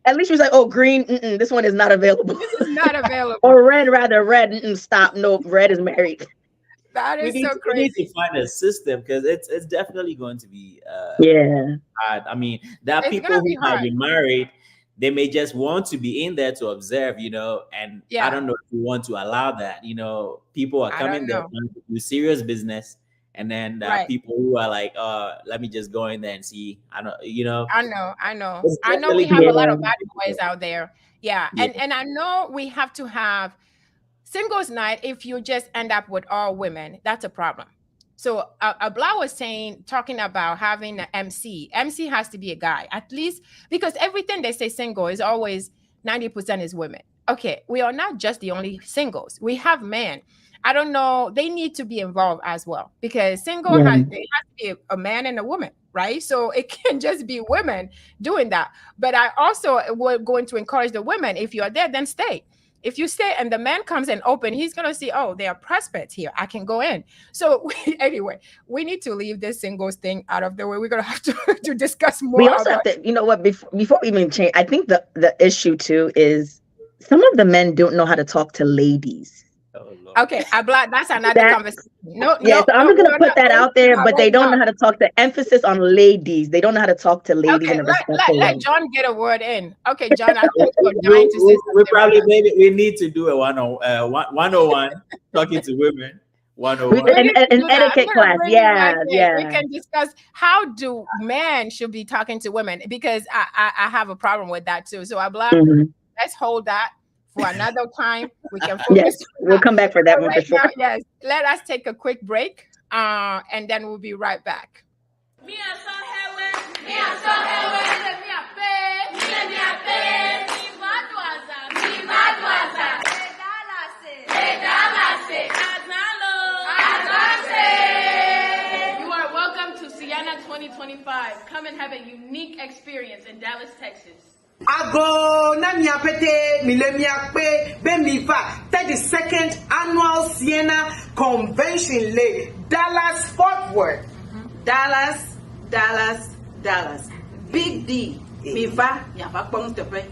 at least she was like, oh, green, this one is not available. This is not available. Or red, rather, red, stop. No, red is married. That we is need, so we need to crazy. find a system, because it's definitely going to be Yeah. hard. I mean, there are It's people gonna who be might hard. be married. They may just want to be in there to observe, and I Yeah. don't know if you want to allow that. People are I coming don't there know. trying to do serious business, and then there are Right. people who are like, let me just go in there and see. I don't, I know. I know. it's I know we definitely have a going lot Yeah. of bad to boys out there. Yeah. be- And I know we have to have singles night. If you just end up with all women, that's a problem. So Abla was talking about having an MC. MC has to be a guy, at least, because everything they say single is always 90% is women. Okay, we are not just the only singles. We have men. I don't know. They need to be involved as well, because single Yeah. has to be a man and a woman, right? So it can't just be women doing that. But I also will going to encourage the women. If you are there, then stay. If you stay and the man comes and open, he's gonna see, oh, there are prospects here. I can go in. So anyway, we need to leave this singles thing out of the way. We're gonna have to discuss more. We also have to, you know what, before we even change, I think the issue too is some of the men don't know how to talk to ladies. Oh, Lord. Okay, that's another conversation. No, Yeah, so I'm just gonna put that out there, but they don't right know how to talk. The emphasis on ladies. They don't know how to talk to ladies Okay, in a respectful way. let John get a word in. Okay, John, I think you're dying to say We something probably right now. maybe we need to do a 101 talking to women. 101. We need to An do that. I'm etiquette gonna class. bring you back Yeah, in. We yeah. can discuss how do men should be talking to women, because I have a problem with that too. So Abla, Mhm. let's hold that for another time. We can Yes, focus on we'll that. come back for that But one for right sure. now, yes, let us take a quick break, and then we'll be right back. You are welcome to Sienna 2025. Come and have a unique experience in Dallas, Texas. Ago na miapete milemiakpe bemiva 32nd annual Sienna Convention Le Dallas Fort Worth. Dallas. Big D. Miva yabakpong tepe.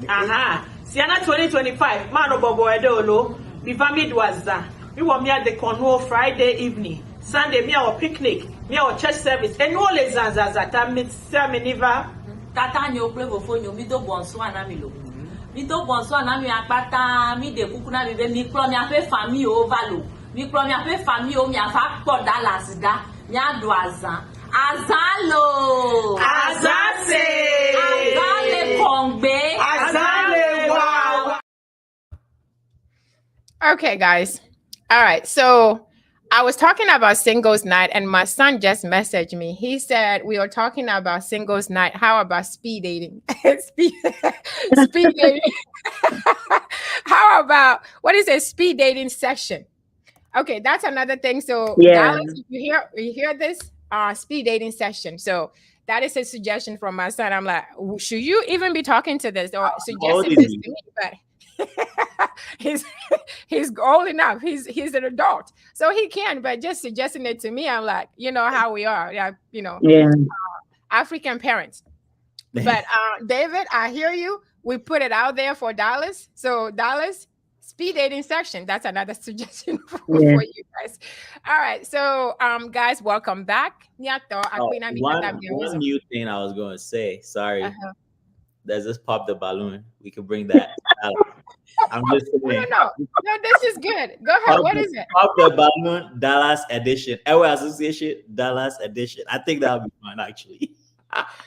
Aha. Sienna 2025. Mano bobo edolo. Miva midwaza. We want me at the Cornwall Friday evening. Sunday me our picnic. Me our church service. And all les zanzazata miniva. Tata nyo prevo fonyo mi do bonsoir na mi lo. Mi do bonsoir na mi apata mi de kuku na mi be mi kro mi ape famille o valo. Mi kro mi ape famille o mi afa po Dallas da. Mi ado azan. Azalo. Azase. Azale kongbe. Azale wow. Okay, guys. All right. So I was talking about singles night, and my son just messaged me. He said, we are talking about singles night. How about speed dating? speed dating. How about, what is a speed dating session? Okay, that's another thing. So Yeah. Dallas, if you hear this, speed dating session. So that is a suggestion from my son. I'm like, should you even be talking to this or suggesting this to me? But he's old enough. He's an adult, so he can. But just suggesting it to me, I'm like, you know how we are. Yeah, African parents. But David, I hear you. We put it out there for Dallas. So Dallas, speed dating section. That's another suggestion for you guys. All right. So guys, welcome back. One new thing I was going to say. Sorry. There's this pop the balloon. We could bring that out. I'm just saying. No, this is good. Go ahead. What is it? Pop the balloon Dallas edition. Airway Association Dallas edition. I think that would be fun, actually.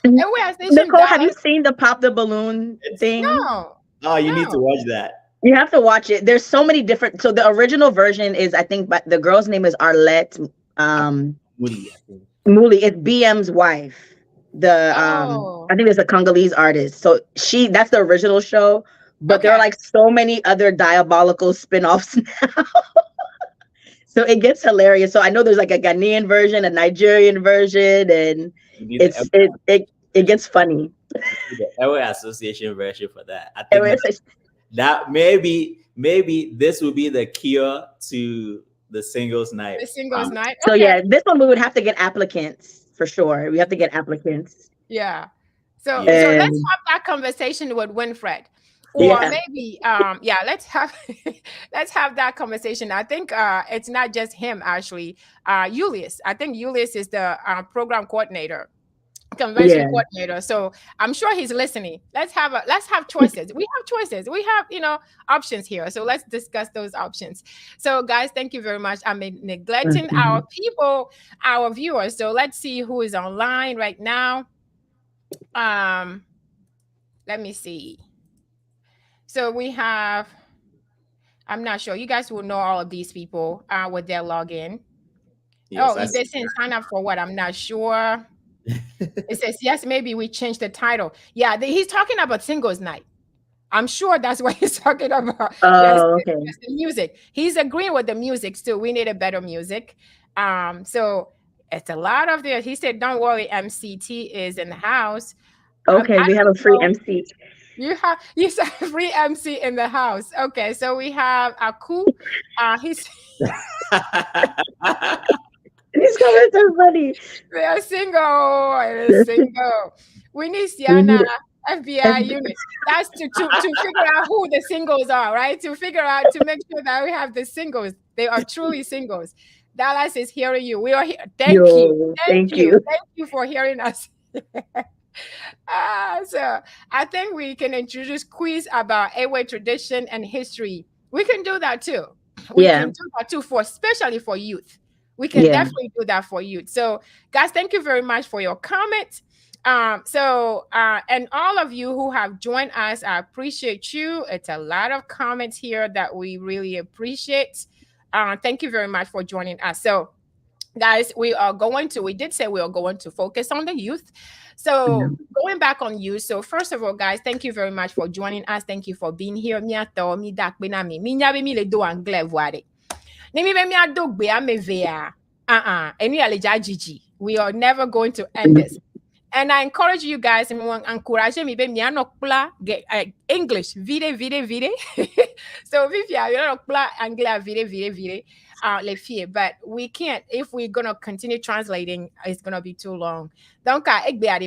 Nicole, have you seen the pop the balloon thing? No. Oh, you need to watch that. You have to watch it. There's so many different. So the original version is, I think, but the girl's name is Arlette Moody. It's BM's wife. I think it's a Congolese artist. So that's the original show, but there are like so many other diabolical spin-offs now. So it gets hilarious. So I know there's like a Ghanaian version, a Nigerian version, and it gets funny. The Airway Association version for that. I think that maybe this will be the cure to the singles night. The singles night. So yeah, this one we would have to get applicants for sure. We have to get applicants. Yeah. So let's have that conversation with Winfred. Or maybe let's have that conversation. I think it's not just him actually. Julius. I think Julius is the program coordinator, convention coordinator. So I'm sure he's listening. Let's have choices. We have choices. We have options here. So let's discuss those options. So guys, thank you very much. I'm neglecting our people, our viewers. So let's see who is online right now. Let me see. So we have, I'm not sure. You guys will know all of these people with their login. Yes, they're saying sign up for what? I'm not sure. It says, yes, maybe we change the title. Yeah, he's talking about singles night. I'm sure that's what he's talking about. Okay. Yes, the music. He's agreeing with the music too. We need a better music. So it's a lot of he said, don't worry, MCT is in the house. Okay, we have a free MC. You said free MC in the house. Okay, so we have Aku. He's These comments are funny. they are single. It is single. We need We Sienna need FBI it. unit. That's to figure out who the singles are, right? To figure out to make sure that we have the singles. They are truly singles. Dallas is hearing you. We are here. Thank you. Yo, Thank thank you. you. Thank you for hearing us. So I think we can introduce quiz about Ewe tradition and history. We can do that too. We Yeah. can do that too, for especially for youth. We can Yeah. definitely do that for youth. So, guys, thank you very much for your comments. And all of you who have joined us, I appreciate you. It's a lot of comments here that we really appreciate. Thank you very much for joining us. So, guys, we did say we are going to focus on the youth. So Yeah. going back on youth. So first of all, guys, thank you very much for joining us. Thank you for being here. Mi ato, mi dak bena mi. Mi nyabe mi le do anglais voire. Ne mi be mi ado gbe ame vea. Eni aleja jiji. We are never going to end this. And I encourage you guys, encourage me be mi anokpla English vide. So if you are anokpla anglais vide. Les filles, but we can't. If we're gonna continue translating, it's gonna be too long. Donc,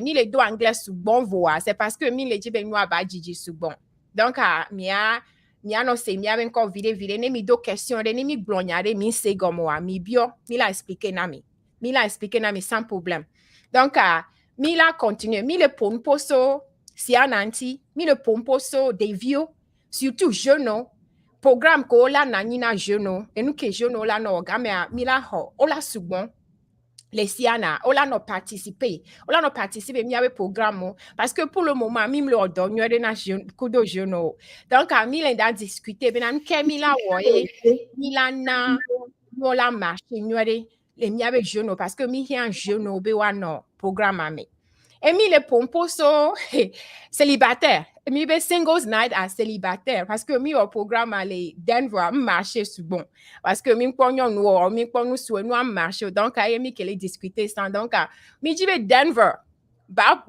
mi le do anglais soubon voa. C'est parce que mi le jibe noa ba jiji soubon. Donc, mia no se mia ben ko vide ne mi do question de ne mi glonyare mi se gomoa mi bio mi la expliquer na mi sans problème. Donc, mi la continue mi le pomposo si ananti mi le pomposo de vieux surtout jeunes programme ko la na nina jeune et nous que jeune la no game mi la ho ola sugbon les siana ola no participer mi avec programme parce que pour le moment mi me le donne de na jeune kudo jeune donc à mi la discuter ben am ke mi la woye mi la na no la marché nyore les mi avec jeune parce que mi un jeune be wa no programme ami et mi le pomposo célibataire. Mi be singles night à célibataire parce que mi au programme aller Denver marché souvent parce que mi pognon nous mi pognon sou nous marché donc à mi qu'elle discuter sans donc mi dit Denver ba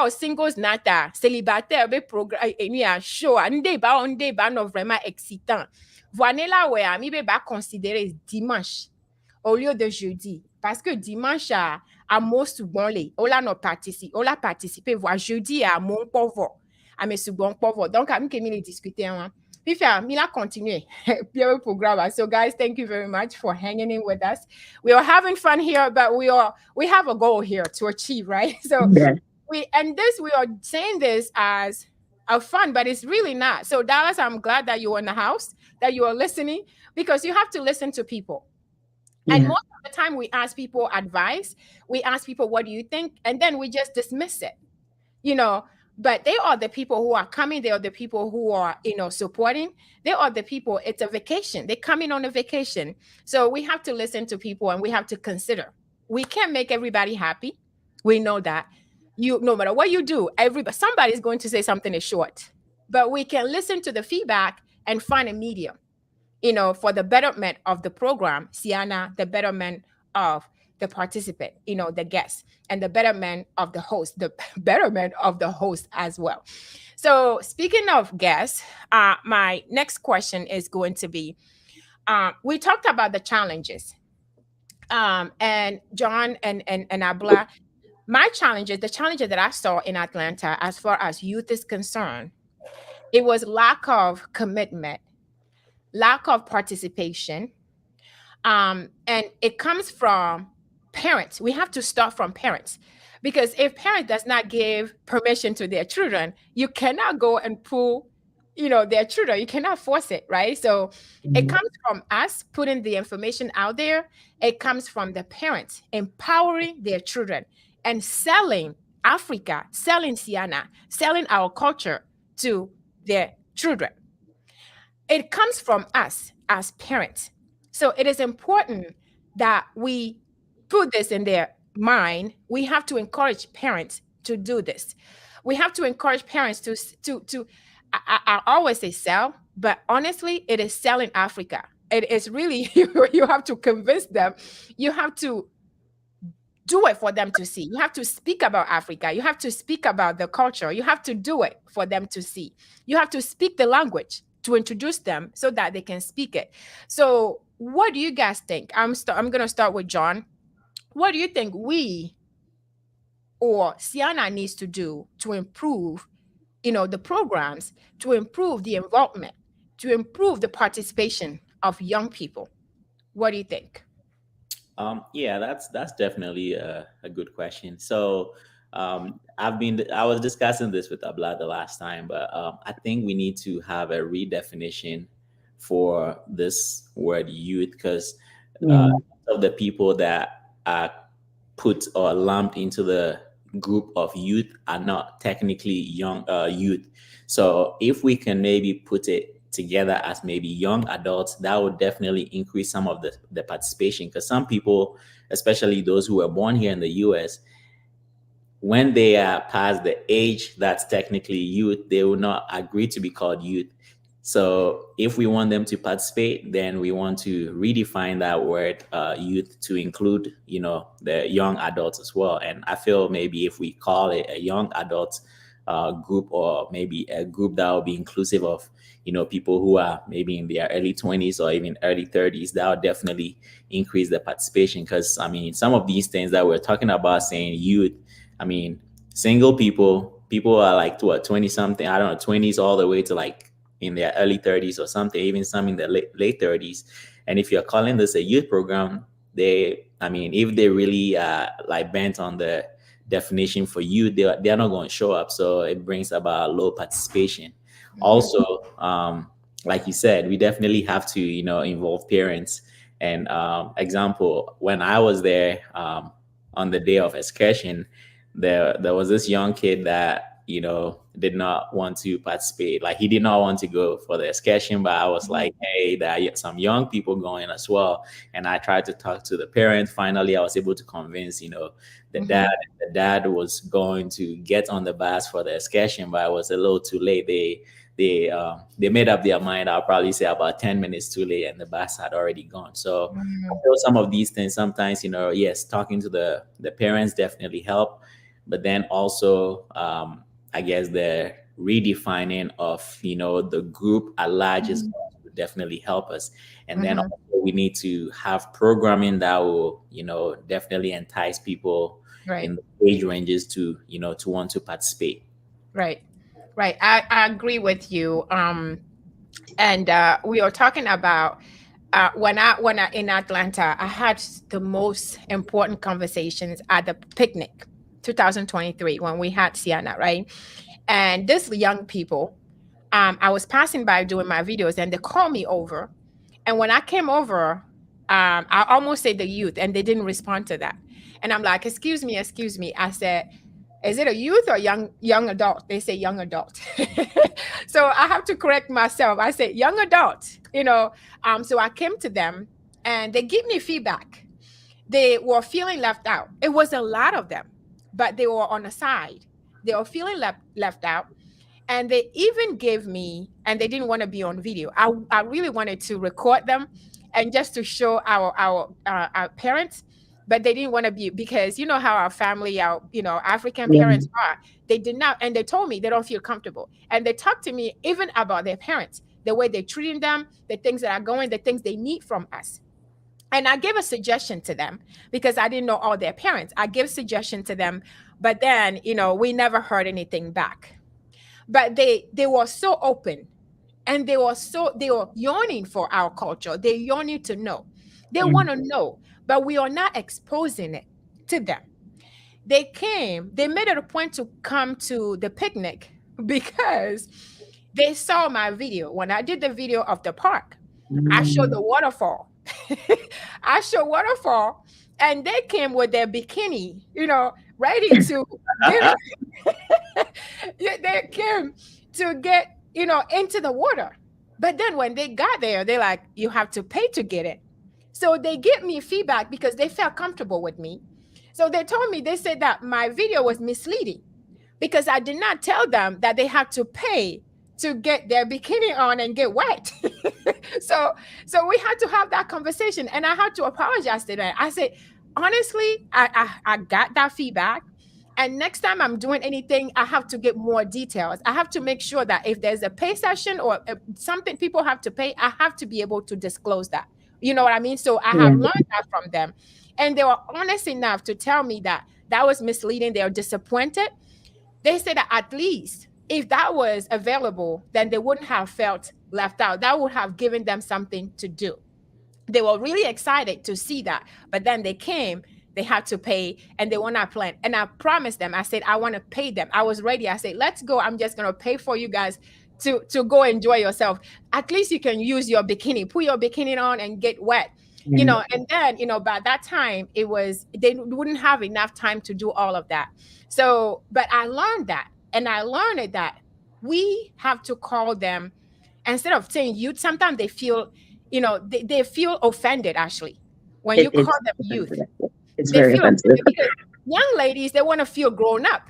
au singles night à célibataire be programme et ni à show on débat non vraiment excitant. Voilà là ouais mi be ba considérer dimanche au lieu de jeudi parce que dimanche à mon souvent les on la participer voir jeudi à mon pauvre à mes souvent pauvre donc à mi que mi les discuter hein puis faire mi la continuer bien programme. So guys, thank you very much for hanging in with us. We are having fun here, but we have a goal here to achieve, right? So Yeah. we are saying this as a fun, but it's really not. So Dallas, I'm glad that you're in the house, that you are listening, because you have to listen to people. And Yeah. most of the time we ask people advice, we ask people, what do you think? And then we just dismiss it, but they are the people who are coming. They are the people who are, supporting. They are the people, it's a vacation. They're coming on a vacation. So we have to listen to people and we have to consider. We can't make everybody happy. We know that. No matter what you do, somebody's going to say something is short. But we can listen to the feedback and find a medium. For the betterment of the program, Siana, the betterment of the participant, the guest, and the betterment of the host, as well. So speaking of guests, my next question is going to be, we talked about the challenges, and John and Abla, the challenges that I saw in Atlanta as far as youth is concerned, it was lack of commitment, lack of participation, and it comes from parents. We have to start from parents, because if parent does not give permission to their children, you cannot go and pull their children. You cannot force it, right? So it comes from us putting the information out there. It comes from the parents empowering their children and selling Africa, selling Siana, selling our culture to their children. It comes from us as parents. So it is important that we put this in their mind. We have to encourage parents to do this. We have to encourage parents to I always say sell, but honestly, it is selling Africa. It is really, you have to convince them. You have to do it for them to see. You have to speak about Africa. You have to speak about the culture. You have to do it for them to see. You have to speak the language to introduce them so that they can speak it. So what do you guys think? I'm going to start with John. What do you think we or Siana needs to do to improve, the programs, to improve the involvement, to improve the participation of young people? What do you think? Yeah, that's definitely a good question. So I was discussing this with Abla the last time, but I think we need to have a redefinition for this word youth, because Yeah. of the people that are put or lumped into the group of youth are not technically young youth. So if we can maybe put it together as maybe young adults, that would definitely increase some of the participation, because some people, especially those who were born here in the US, when they are past the age that's technically youth, they will not agree to be called youth. So if we want them to participate, then we want to redefine that word youth to include, the young adults as well. And I feel maybe if we call it a young adults group, or maybe a group that will be inclusive of, people who are maybe in their early 20s or even early 30s, that will definitely increase the participation. Because, I mean, some of these things that we're talking about saying youth, I mean, single people are like to 20 something, I don't know, 20s all the way to like in their early 30s or something, even some in their late 30s. And if you're calling this a youth program, if they really like bent on the definition for youth, they're not going to show up. So it brings about low participation. Also, like you said, we definitely have to, involve parents. And example, when I was there on the day of excursion, there was this young kid that did not want to participate. Like, he did not want to go for the excursion, but I was like, hey, there are some young people going as well. And I tried to talk to the parents. Finally, I was able to convince the dad was going to get on the bus for the excursion, but it was a little too late. They made up their mind, I'll probably say about 10 minutes too late, and the bus had already gone. So I feel some of these things sometimes, yes, talking to the parents definitely help. But then also, I guess the redefining of, the group at large is would definitely help us. And then also we need to have programming that will, definitely entice people Right. in the age ranges to, to want to participate. Right. I agree with you. And we are talking about when I in Atlanta, I had the most important conversations at the picnic 2023 when we had Sienna, right? And this young people, I was passing by doing my videos, and they called me over. And when I came over, I almost said the youth, and they didn't respond to that. And I'm like, excuse me. I said, is it a youth or young adult? They say young adult. So I have to correct myself. I said young adult, so I came to them and they give me feedback. They were feeling left out. It was a lot of them, but they were on the side. They were feeling left out. And they even gave me, and they didn't want to be on video. I really wanted to record them and just to show our parents, but they didn't want to be, because you know how our family, our African parents are. They did not, and they told me they don't feel comfortable. And they talked to me even about their parents, the way they're treating them, the things that are going, the things they need from us. And I gave a suggestion to them because I didn't know all their parents. I gave suggestion to them, but then we never heard anything back. But they were so open, and they were yearning for our culture. They yearning to know. They want to know, but we are not exposing it to them. They made it a point to come to the picnic because they saw my video. When I did the video of the park, I showed the waterfall. I showed waterfall, and they came with their bikini, ready to they came to get, into the water. But then when they got there, they're like, you have to pay to get it. So they give me feedback because they felt comfortable with me. So they told me, they said that my video was misleading because I did not tell them that they had to pay to get their bikini on and get wet. So we had to have that conversation, and I had to apologize to them. I said, honestly, I got that feedback. And next time I'm doing anything, I have to get more details. I have to make sure that if there's a pay session or something people have to pay, I have to be able to disclose that. You know what I mean? So I have Yeah. learned that from them. And they were honest enough to tell me that that was misleading. They were disappointed. They said that at least if that was available, then they wouldn't have felt left out. That would have given them something to do. They were really excited to see that, but then they came, they had to pay, and they were not planned. And I promised them, I said I want to pay them. I was ready. I said, let's go, I'm just going to pay for you guys to go enjoy yourself. At least you can use your bikini, put your bikini on and get wet. Yeah. And then by that time it was, they wouldn't have enough time to do all of that. So but I learned that, and I learned it that we have to call them, instead of saying youth. Sometimes they feel, they feel offended actually when you call It's them youth. offensive. It's They very feel offensive. offended because young ladies, they want to feel grown up.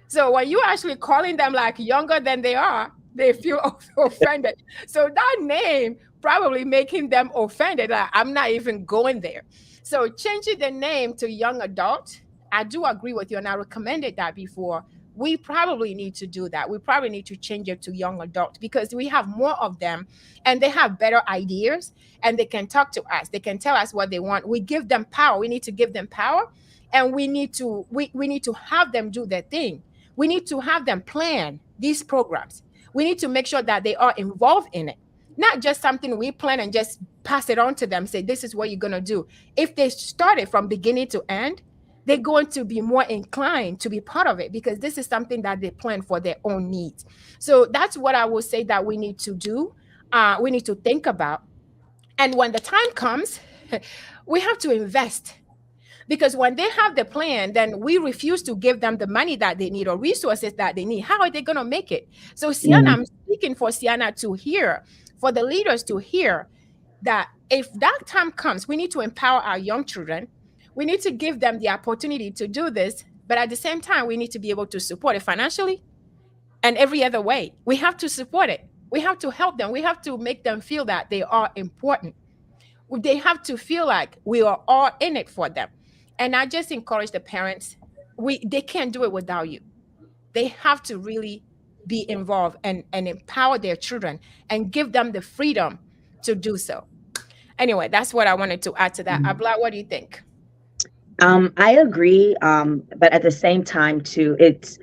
So when you actually calling them like younger than they are, they feel offended. So that name probably making them offended. Like, I'm not even going there. So changing the name to young adult, I do agree with you, and I recommended that before. We probably need to do that. We probably need to change it to young adult because we have more of them, and they have better ideas, and they can talk to us. They can tell us what they want. We give them power. We need to give them power, and we need to have them do their thing. We need to have them plan these programs. We need to make sure that they are involved in it, not just something we plan and just pass it on to them, say this is what you're going to do. If they start it from beginning to end, they're going to be more inclined to be part of it because this is something that they plan for their own needs. So that's what I will say that we need to do. We need to think about. And when the time comes, we have to invest, because when they have the plan, then we refuse to give them the money that they need or resources that they need. How are they going to make it? So Sienna, Yeah. I'm speaking for Sienna to hear, for the leaders to hear that if that time comes, we need to empower our young children. We need to give them the opportunity to do this, but at the same time, we need to be able to support it financially and every other way. We have to support it. We have to help them. We have to make them feel that they are important. They have to feel like we are all in it for them. And I just encourage the parents, they can't do it without you. They have to really be involved and empower their children and give them the freedom to do so. Anyway, that's what I wanted to add to that. Abla, what do you think? I agree. But at the same time, too, it's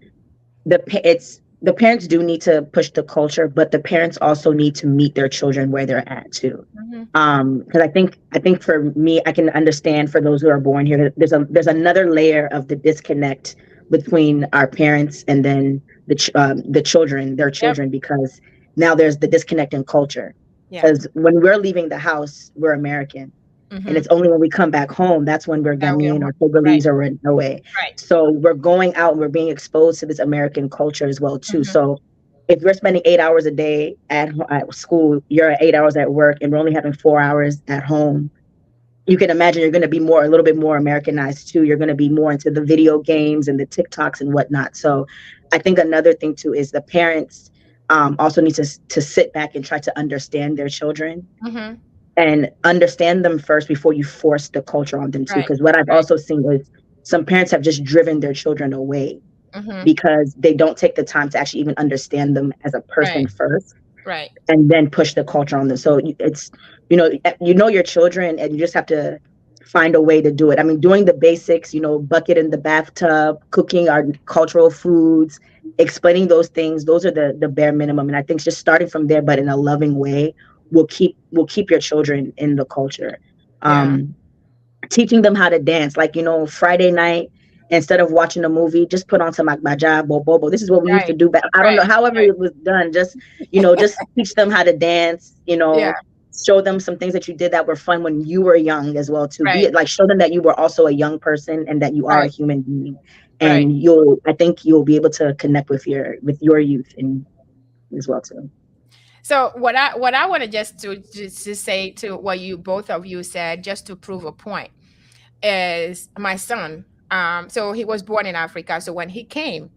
the parents do need to push the culture, but the parents also need to meet their children where they're at too. Mm-hmm. Because I think for me, I can understand for those who are born here, there's another layer of the disconnect between our parents and then the children, their Yep. children, because now there's the disconnect in culture. Yeah. Because when we're leaving the house, we're American. And Mm-hmm. it's only when we come back home, that's when we're That we are Ghanaian or right. Togolese or we're Norway. Right. So we're going out and we're being exposed to this American culture as well too. Mm-hmm. So if you're spending 8 hours a day at school, you're at 8 hours at work, and we're only having 4 hours at home, you can imagine you're going to be a little bit more Americanized too. You're going to be more into the video games and the TikToks and whatnot. So I think another thing too is the parents also need to sit back and try to understand their children Mm-hmm. and understand them first before you force the culture on them too. Right. Because what I've Right. also seen is some parents have just driven their children away Mm-hmm. because they don't take the time to actually even understand them as a person Right. first Right. and then push the culture on them. So it's, you know your children, and you just have to find a way to do it. I mean, doing the basics, bucket in the bathtub, cooking our cultural foods, explaining those things, those are the bare minimum. And I think just starting from there, but in a loving way, will keep your children in the culture. Yeah. Teaching them how to dance, like, Friday night, instead of watching a movie, just put on some Agbaja, Bobo. This is what we used to Right. do back. I don't know, Right. however Right. it was done. Just teach them how to dance. Yeah. Show them some things that you did that were fun when you were young as well too. Be Right. it like, show them that you were also a young person and that you are a Right. human being. Right. And I think you'll be able to connect with your youth and as well too. So what I want to just to say to what you both of you said, just to prove a point, is my son. So he was born in Africa. So when he came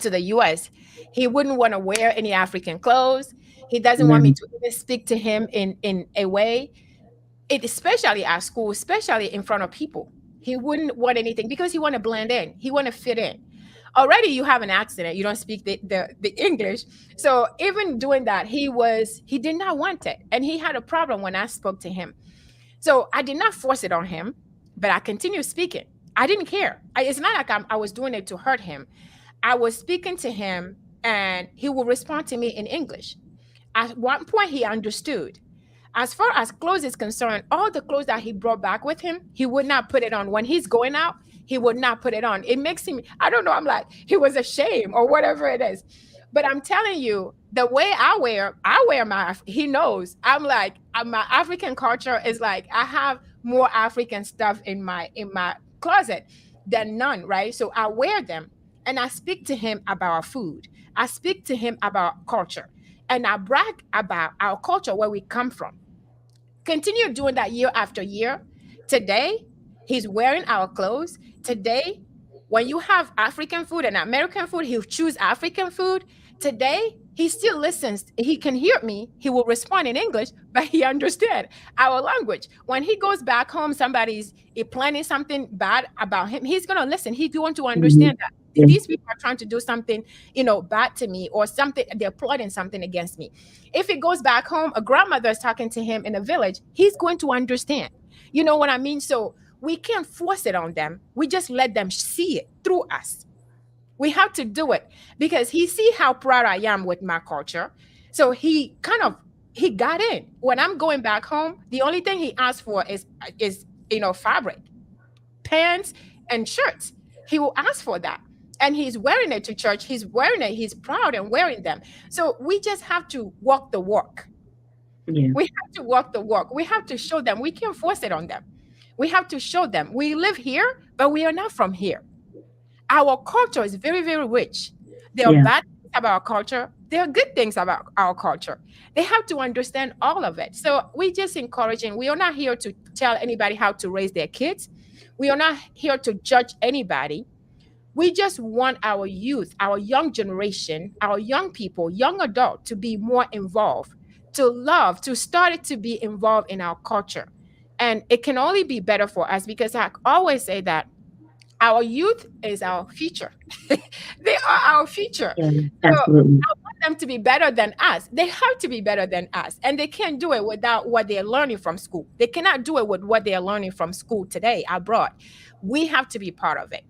to the US, he wouldn't want to wear any African clothes. He doesn't want me Mhm. to even speak to him in a way, especially at school, especially in front of people. He wouldn't want anything because he want to blend in. He want to fit in. Already you have an accident. You don't speak the English. So even doing that, he did not want it. And he had a problem when I spoke to him. So I did not force it on him, but I continued speaking. I didn't care. It's not like I was doing it to hurt him. I was speaking to him and he would respond to me in English. At one point, he understood. As far as clothes is concerned, all the clothes that he brought back with him, he would not put it on. When he's going out, he would not put it on. It makes him, I don't know, I'm like, he was ashamed or whatever it is. But I'm telling you, the way I wear my, he knows. I'm like, my African culture is like, I have more African stuff in my closet than none, right? So I wear them and I speak to him about our food. I speak to him about culture and I brag about our culture, where we come from. Continue doing that year after year. Today, he's wearing our clothes. Today, when you have African food and American food, he'll choose African food. Today, he still listens. He can hear me. He will respond in English, but he understands our language. When he goes back home, somebody's planning something bad about him. He's going to listen. He want to understand that these people are trying to do something, bad to me, or something, they're plotting something against me. If he goes back home, a grandmother is talking to him in a village, he's going to understand. You know what I mean? So we can't force it on them. We just let them see it through us. We have to do it because he see how proud I am with my culture. So he got in. When I'm going back home, the only thing he asked for is fabric, pants and shirts. He will ask for that. And he's wearing it to church. He's wearing it. He's proud and wearing them. So we just have to walk the walk. Yeah. We have to walk the walk. We have to show them. We can't force it on them. We have to show them. We live here, but we are not from here. Our culture is very, very rich. There are bad things about our culture. There are good things about our culture. They have to understand all of it. So we just encouraging. We are not here to tell anybody how to raise their kids. We are not here to judge anybody. We just want our youth, our young generation, our young people, young adults to be more involved, to love, to start to be involved in our culture. And it can only be better for us because I always say that our youth is our future. They are our future. Yeah, so I want them to be better than us. They have to be better than us. And they can't do it without what they're learning from school. They cannot do it with what they're learning from school today abroad. We have to be part of it.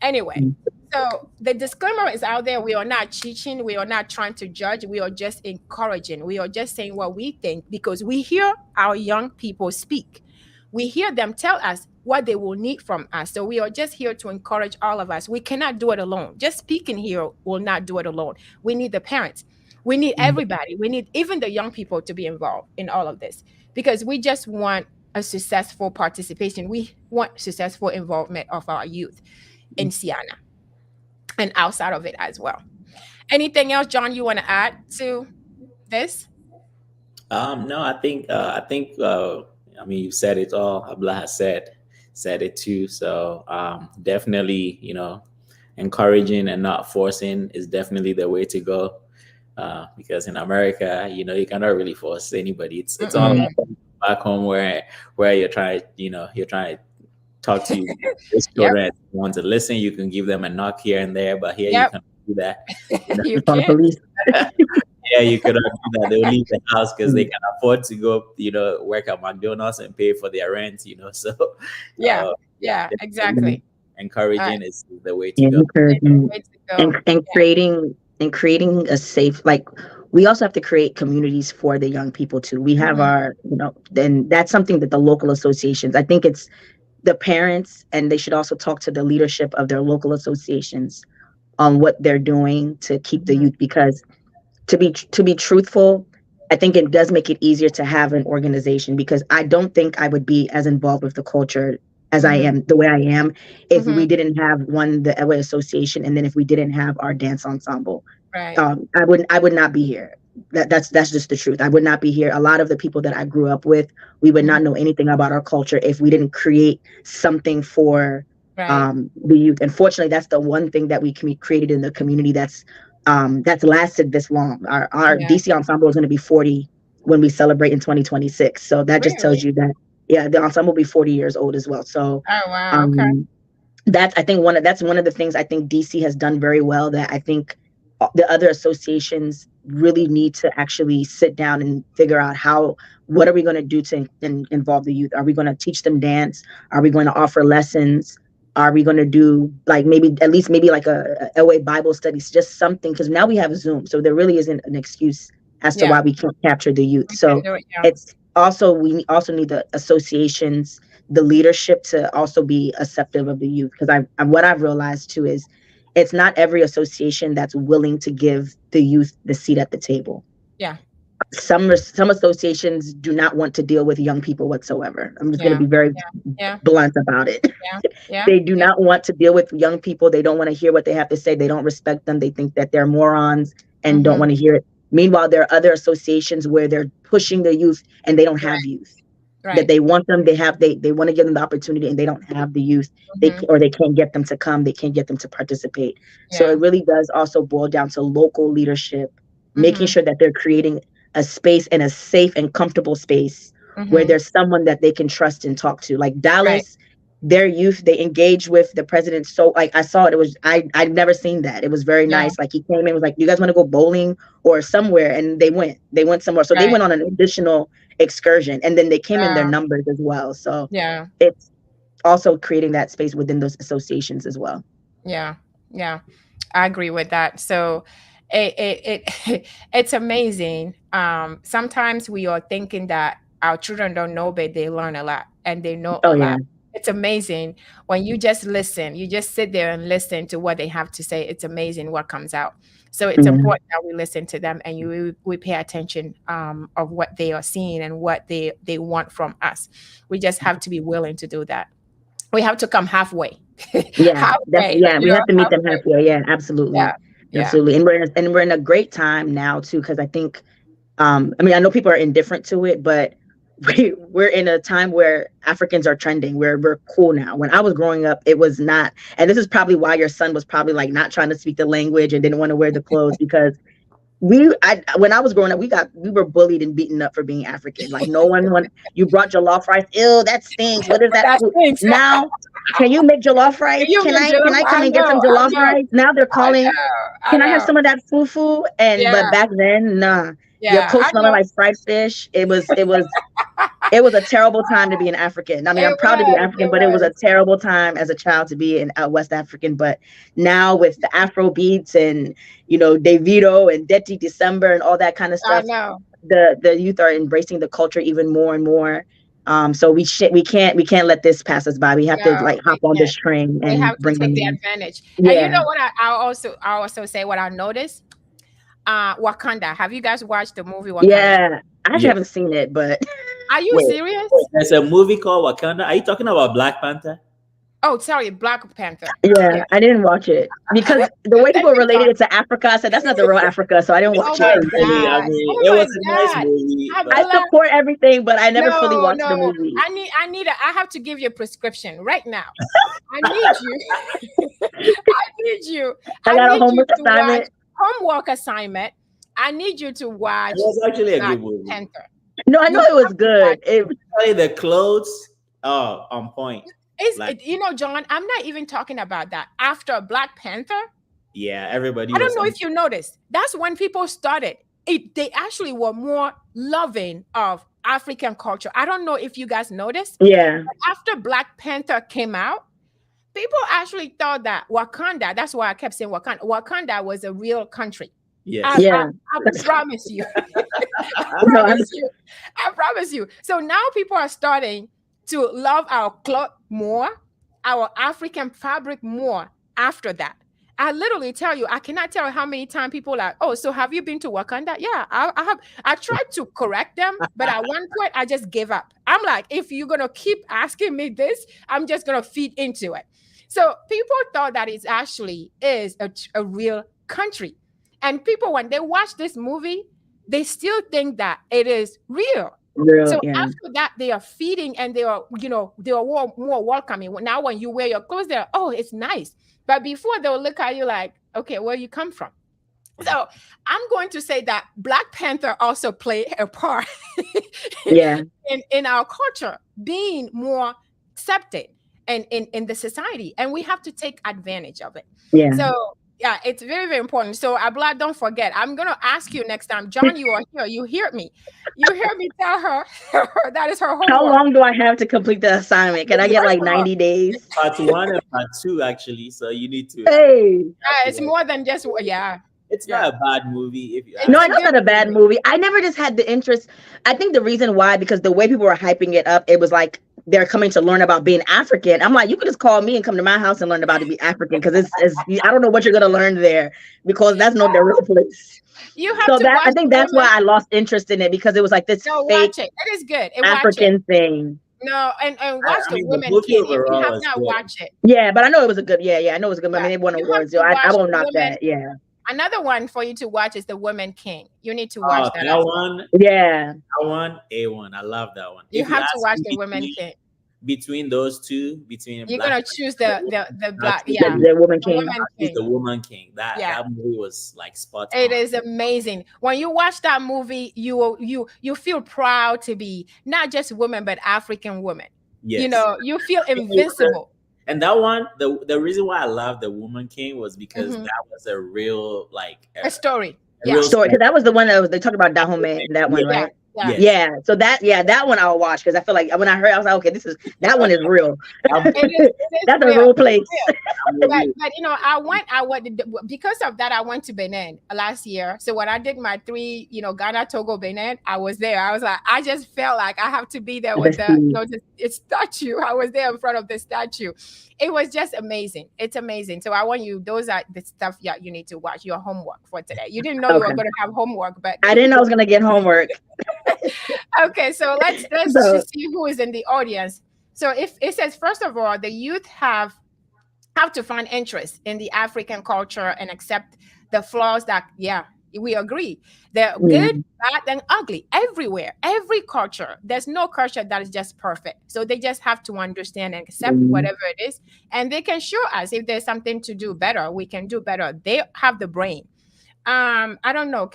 Anyway, so the disclaimer is out there. We are not teaching. We are not trying to judge. We are just encouraging. We are just saying what we think because we hear our young people speak. We hear them tell us what they will need from us. So we are just here to encourage all of us. We cannot do it alone. Just speaking here will not do it alone. We need the parents. We need everybody. We need even the young people to be involved in all of this because we just want a successful participation. We want successful involvement of our youth in Siana and outside of it as well. Anything else, John, you want to add to this? No, I think you said it all. Abla has said it too. So definitely, encouraging and not forcing is definitely the way to go. Because in America, you cannot really force anybody. It's all back home where you're trying to talk to your children. If you want to listen, you can give them a knock here and there, but here you can't do that. You can't. Yeah, you cannot do that. They'll leave the house because they can afford to go, work at McDonald's and pay for their rent, So exactly. Encouraging is the way to go. And creating a safe, we also have to create communities for the young people too. We have our, then that's something that the local associations, I think it's the parents, and they should also talk to the leadership of their local associations on what they're doing to keep the youth, because to be truthful, I think it does make it easier to have an organization, because I don't think I would be as involved with the culture as I am, the way I am, if we didn't have the LA Association, and then if we didn't have our dance ensemble. Right. I would not be here. That's just the truth. I would not be here. A lot of the people that I grew up with, we would not know anything about our culture if we didn't create something for the youth. Unfortunately, that's the one thing that we created in the community that's lasted this long. Our DC ensemble is going to be 40 when we celebrate in 2026. So that just tells you that Yeah, the ensemble will be 40 years old as well. So Oh wow. Okay. that's I think that's one of the things I think DC has done very well, that I think the other associations really need to actually sit down and figure out what are we going to do to involve the youth? Are we going to teach them dance? Are we going to offer lessons? Are we going to do like maybe at least maybe like a LA Bible studies, just something? Because now we have Zoom, so there really isn't an excuse as to Yeah. why we can't capture the youth. We So can do it. Yeah. it's also we also need the associations, the leadership to also be acceptive of the youth. Because what I've realized too is it's not every association that's willing to give the youth the seat at the table. Yeah. Some associations do not want to deal with young people whatsoever. I'm just going to be very blunt about it. Yeah. They do not want to deal with young people. They don't want to hear what they have to say. They don't respect them. They think that they're morons and don't want to hear it. Meanwhile, there are other associations where they're pushing the youth and they don't have youth. That they want them, they want to give them the opportunity and they don't have the youth. They can't get them to come, they can't get them to participate. So it really does also boil down to local leadership, making sure that they're creating a space, and a safe and comfortable space where there's someone that they can trust and talk to. Like Dallas, their youth, they engage with the president. So like I saw it, I'd never seen that. It was very nice. Like he came in, was like, you guys want to go bowling or somewhere? And they went somewhere. So they went on an additional excursion, and then they came in their numbers as well. So it's also creating that space within those associations as well. Yeah, I agree with that. So it's amazing. Sometimes we are thinking that our children don't know, but they learn a lot, and they know a lot. It's amazing when you just listen. You just sit there and listen to what they have to say. It's amazing what comes out. So it's important that we listen to them, and we pay attention of what they are seeing and what they want from us. We just have to be willing to do that. We have to come halfway. We have to meet them halfway. Yeah, absolutely. Absolutely. And we're in a great time now too, because I think I mean, I know people are indifferent to it, but we're in a time where Africans are trending, where we're cool now. When I was growing up, it was not. And this is probably why your son was probably like not trying to speak the language and didn't want to wear the clothes, because when I was growing up, we were bullied and beaten up for being African. Like you brought jollof rice. Ew, that stinks. What is that? Now, can you make jollof rice? Can I come and get some jollof rice? Now they're calling. Can I have some of that fufu? But back then, nah. Your coat smelling like fried fish. It was a terrible time to be an African. I mean, I'm proud to be African, but it was a terrible time as a child to be a West African. But now with the Afro beats and, Davido and Dirty December and all that kind of stuff, the youth are embracing the culture even more and more. So we can't let this pass us by. We have to hop on this train and bring them in. Advantage. Yeah. And you know what? I also say what I noticed. Wakanda. Have you guys watched the movie Wakanda? Yeah, I haven't seen it, but are you serious? There's a movie called Wakanda. Are you talking about Black Panther? Oh, sorry, Black Panther. Yeah, I didn't watch it because the way people related it to Africa, I said that's not the real Africa, so I didn't watch it. I mean, it was a nice movie. I support everything, but I never fully watched the movie. I have to give you a prescription right now. I need you. I got a homework assignment. Homework assignment. I need you to watch. It was actually a good movie. Panther. No, I know it was good. The clothes on point. John, I'm not even talking about that. After Black Panther. Yeah, everybody. I don't know if you noticed. That's when people started. They actually were more loving of African culture. I don't know if you guys noticed. Yeah. But after Black Panther came out, people actually thought that Wakanda, that's why I kept saying Wakanda was a real country. Yes. I promise you. I promise you. So now people are starting to love our cloth more, our African fabric more after that. I literally tell you, I cannot tell how many times people are like, oh, so have you been to Wakanda? Yeah, I have. I tried to correct them, but at one point I just gave up. I'm like, if you're going to keep asking me this, I'm just going to feed into it. So people thought that it actually is a real country. And people, when they watch this movie, they still think that it is real. After that, they are feeding and they are more welcoming. Now, when you wear your clothes, they're, oh, it's nice. But before, they'll look at you like, okay, where you come from? So I'm going to say that Black Panther also played a part Yeah. in our culture, being more accepted and in the society. And we have to take advantage of it. Yeah. So yeah, it's very, very important. So Abla, don't forget, I'm gonna ask you next time. John, you are here. You hear me. You hear me tell her that is her How homework. long do I have to complete the assignment? Can I get like 90 days? Part 1 and part 2 actually, so you need to. Hey. Yeah, it's more than just yeah. It's not a bad movie if you. It's No, a I know it's good not a bad movie. I never just had the interest. I think the reason why, because the way people were hyping it up, it was like they're coming to learn about being African. I'm like, you could just call me and come to my house and learn about to be African, because it's I don't know what you're gonna learn there, because that's not the real place. You have So to that watch I think the that's women. why I lost interest in it, because it was like this No, fake watch it. It is good. And watch it. African thing. No, and watch I the mean, the Women movie King. If you overall have was not good. watched it, Yeah, but I know it was a good. Yeah, I know it was a good. I mean, it won you have awards. to So I watch won't the knock Women. that. Yeah. Another one for you to watch is the Women King. You need to Oh, watch that. that as well. one, Yeah. A1. I love that one. You If have to ask watch me the Women King. between those two, between You're Black gonna choose the Black. Panther, Yeah, The Woman the King. Women is King. the Woman King. Yeah. That movie was like spot It on. is amazing. When you watch that movie, you feel proud to be not just women but African women. Yes. You know, you feel invincible. And that one, the reason why I love the Woman King was because Mhm. that was a real A story. a Yeah. real Story, because that was the one that was they talked about Dahomey, that one, Yeah. right? Yeah. Yes. Yeah. So that one I'll watch, because I feel like when I heard, I was like, okay, that one is real. It is That's a real. real place. But you know, I went because of that. I went to Benin last year. So when I did my 3, Ghana, Togo, Benin, I was there. I was like, I just felt like I have to be there with the statue. I was there in front of the statue. It was just amazing. It's amazing. So I want you. Those are the stuff you need to watch. Your homework for today. You didn't know you were Okay. going to have homework, but I didn't know I was gonna get homework. Okay, so let's So- just see who is in the audience. So if it says, first of all, the youth have to find interest in the African culture and accept the flaws that, we agree. They're good, bad, and ugly everywhere. Every culture. There's no culture that is just perfect. So they just have to understand and accept whatever it is. And they can show us if there's something to do better, we can do better. They have the brain. I don't know.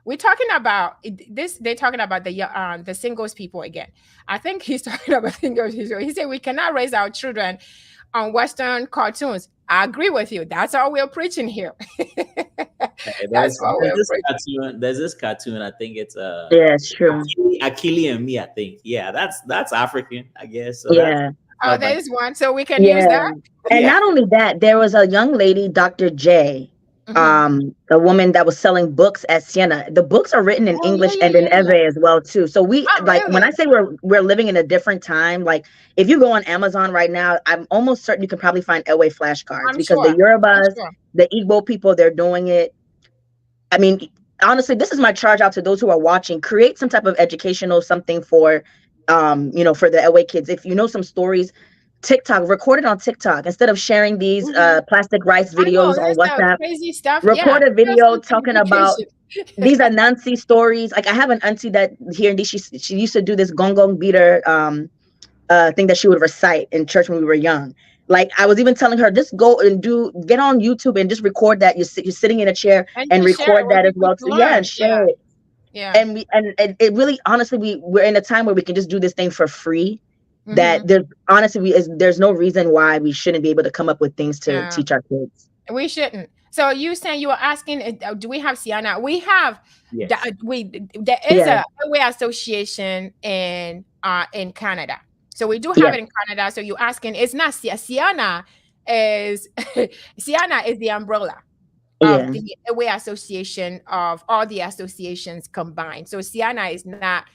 We're talking about this. They're talking about the singles people again. I think he's talking about singles people. He said we cannot raise our children on Western cartoons. I agree with you. That's all we're preaching here. There's this cartoon. I think it's Yeah, it's true. Akili and Me. I think that's African. I guess. So Yeah. There is one, so we can use that. And not only that, there was a young lady, Dr. J, a woman that was selling books at Siena. The books are written in English and in Ewe as well too. So we when I say we're living in a different time, like if you go on Amazon right now, I'm almost certain you can probably find Ewe flashcards, because the Yorubas, the Igbo people, they're doing it. I mean, honestly, this is my charge out to those who are watching. Create some type of educational something for for the Ewe kids. If you know some stories, TikTok, record it on TikTok instead of sharing these plastic rice videos on WhatsApp. Crazy stuff. Record a video talking about these are Nancy stories. Like I have an auntie that here in DC, she used to do this gong gong beater thing that she would recite in church when we were young. Like I was even telling her, just go and get on YouTube and just record that. You're sitting in a chair and record that as well. And share it. Yeah. And it really, honestly, we're in a time where we can just do this thing for free. That there's no reason why we shouldn't be able to come up with things to teach our kids. We shouldn't. So you saying, you were asking, do we have Siena? We have. Yes. There is a Ewe association in Canada. So we do have it in Canada. So you're asking, it's not Siena is Siena is the umbrella of the Ewe association of all the associations combined. So Siena is not.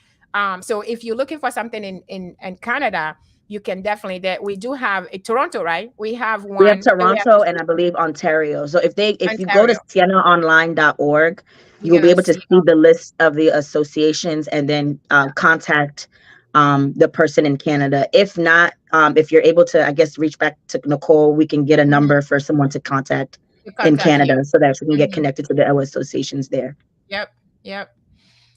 So if you're looking for something in Canada, you can definitely we do have Toronto, right? We have one. We have Toronto and I believe Ontario. So if you go to sienaonline.org, you will be able to see the list of the associations and then contact the person in Canada. If not, if you're able to, I guess, reach back to Nicole, we can get a number for someone to contact in Canada so that we can get connected to the Ewe associations there. Yep.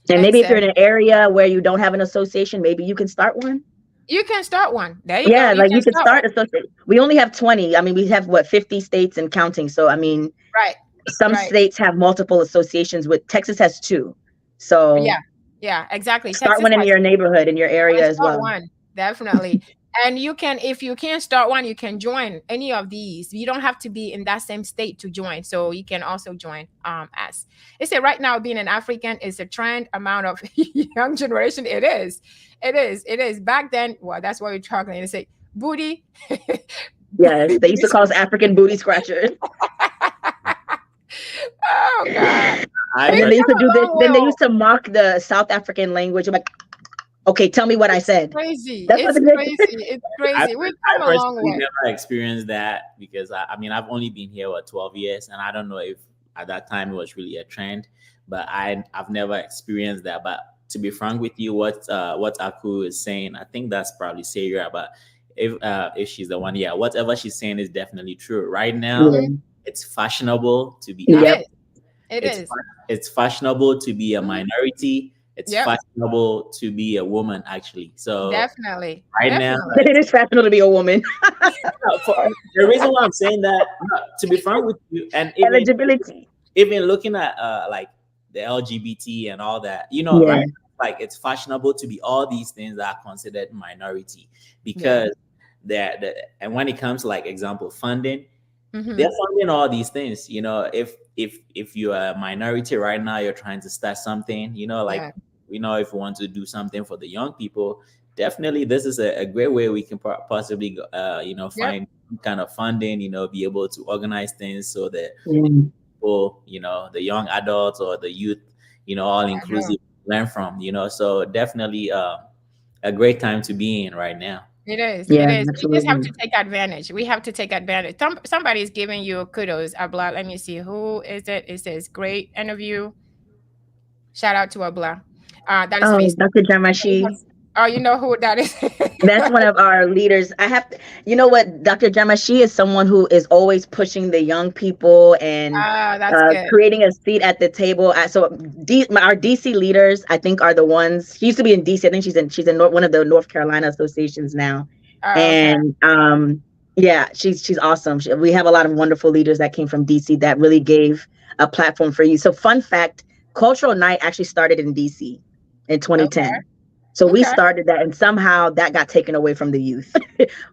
And maybe if you're in an area where you don't have an association, maybe you can start one. You can start one. There you go. Like you can start association. We only have 20. I mean, we have 50 states and counting. So I mean, right. some Right. states have multiple associations. With Texas has 2. So Yeah, exactly. start Texas one in has your neighborhood, in your area as start well. one, definitely. And you can, if you can't start one, you can join any of these. You don't have to be in that same state to join. So you can also join us. They say right now being an African is a trend amount of young generation. It is. It is. It is. Back then, well, that's what we're talking. They say booty. Yes, they used to call us African booty scratchers. Oh God. And then We've they used to come do a this. long Then they way. used to mock the South African language. I'm like, okay, tell me what I said. Crazy. That's what It's they crazy. did. It's I, crazy. We've I come a long personally way. never experienced that because I mean I've only been here 12 years, and I don't know if at that time it was really a trend, but I've never experienced that. But to be frank with you, what Aku is saying, I think that's probably Sarah. But if she's the one, yeah, whatever she's saying is definitely true. Right now, Yeah. it's fashionable to be It Yep. is. It it's is. it's fashionable to be a Mhm. minority. It's Yep. fashionable to be a woman, actually. So Definitely. right now, Definitely. It is fashionable to be a woman. the reason why I'm saying that, to be frank with you, and Eligibility. even looking at like the LGBT and all that, Yeah. right? Like it's fashionable to be all these things that are considered minority because and when it comes to like example funding, Mhm. they're funding all these things. If you are a minority right now, you're trying to start something, like Yeah. if you want to do something for the young people, definitely this is a great way we can possibly Yep. find some kind of funding, be able to organize things so that Yeah. people, the young adults or the youth, all inclusive learn from, so definitely a great time to be in right now. It is. Yeah, It is. We just have absolutely. to take advantage. We have to take advantage. Somebody's giving you kudos, Abla. Let me see. Who is it? It says great interview. Shout out to Abla. That is Oh, Facebook. Dr. Jamashi. Oh, you know who that is? That's one of our leaders. You know what, Dr. Jamashi is someone who is always pushing the young people and That's good. creating a seat at the table. So our DC leaders, I think, are the ones. She used to be in DC. I think she's in one of the North Carolina associations now. Oh, okay. And yeah, she's awesome. We have a lot of wonderful leaders that came from DC that really gave a platform for you. So fun fact, Cultural Night actually started in DC in 2010. Okay. So we Okay. started that, and somehow that got taken away from the youth.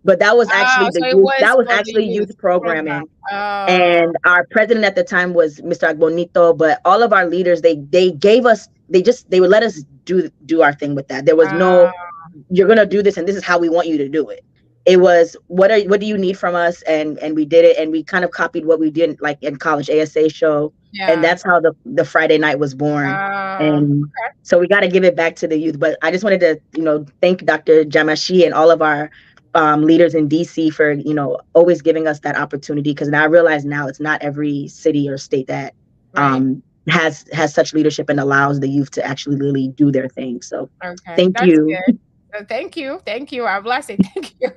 But that was actually So it youth. was That was for the actually youth youth programming. program. And our president at the time was Mr. Agbonito. But all of our leaders, they gave us, they would let us do our thing with that. There was no, you're gonna do this, and this is how we want you to do it. It was what do you need from us, and we did it, and we kind of copied what we did like in college ASA show, and that's how the Friday night was born. And so we got to give it back to the youth. But I just wanted to thank Dr. Jamashi and all of our leaders in DC for always giving us that opportunity, because I realize now it's not every city or state that has such leadership and allows the youth to actually really do their thing. So thank you. Good. Thank you. I bless it. Thank you.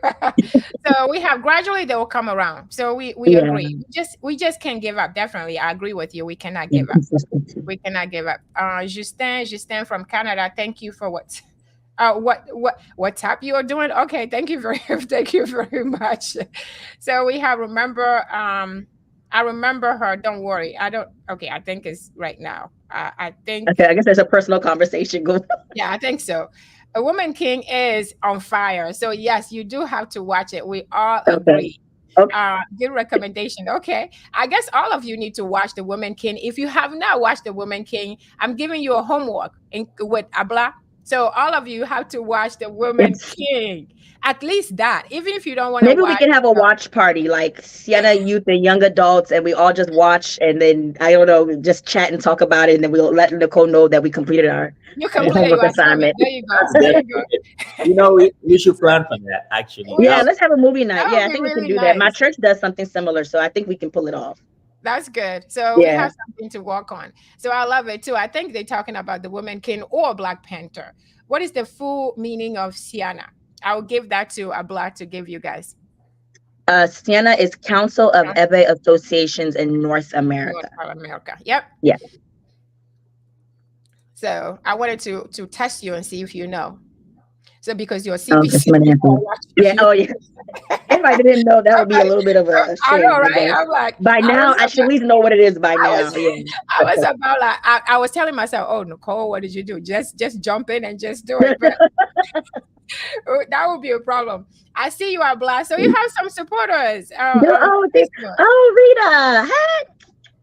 So we have gradually they will come around. So we agree. We just can't give up. Definitely. I agree with you. We cannot give up. We cannot give up. Justin from Canada. Thank you for what tap you are doing. Okay, thank you very much. So we have I remember her. Don't worry. I think it's right now. I think. Okay, I guess there's a personal conversation going. Yeah, I think so. A Woman King is on fire. So yes, you do have to watch it. We all agree. Okay. Good recommendation. Okay. I guess all of you need to watch The Woman King. If you have not watched The Woman King, I'm giving you a homework with Abla. So all of you have to watch The Woman King. At least that. Even if you don't want to watch. Maybe we can have a watch party, like Sienna youth and young adults, and we all just watch, and then I don't know, just chat and talk about it, and then we'll let Nicole know that we completed our homework assignment. There you go. We should plan for that, actually. Yeah, let's have a movie night. Yeah, I think really we can do nice. that. My church does something similar, so I think we can pull it off. That's good. So we have something to work on. So I love it too. I think they're talking about The Woman King or Black Panther. What is the full meaning of Sienna? I'll give that to Abla to give you guys. Sienna is Council of Ebe Associations in North America. North America. Yep. Yeah. So I wanted to test you and see if you know. So because you're CPC. Yeah. Oh yeah. Somebody didn't know that would be a little bit of a I shame, know, I right? guess. I'm like, By now, I should at least know what it is by I now. was, Yeah. I was about like, I was telling myself, oh, Nicole, what did you do? Just jump in and just do it. But that would be a problem. I see you are blessed. So you have some supporters. Oh, Facebook. Rita. Hey,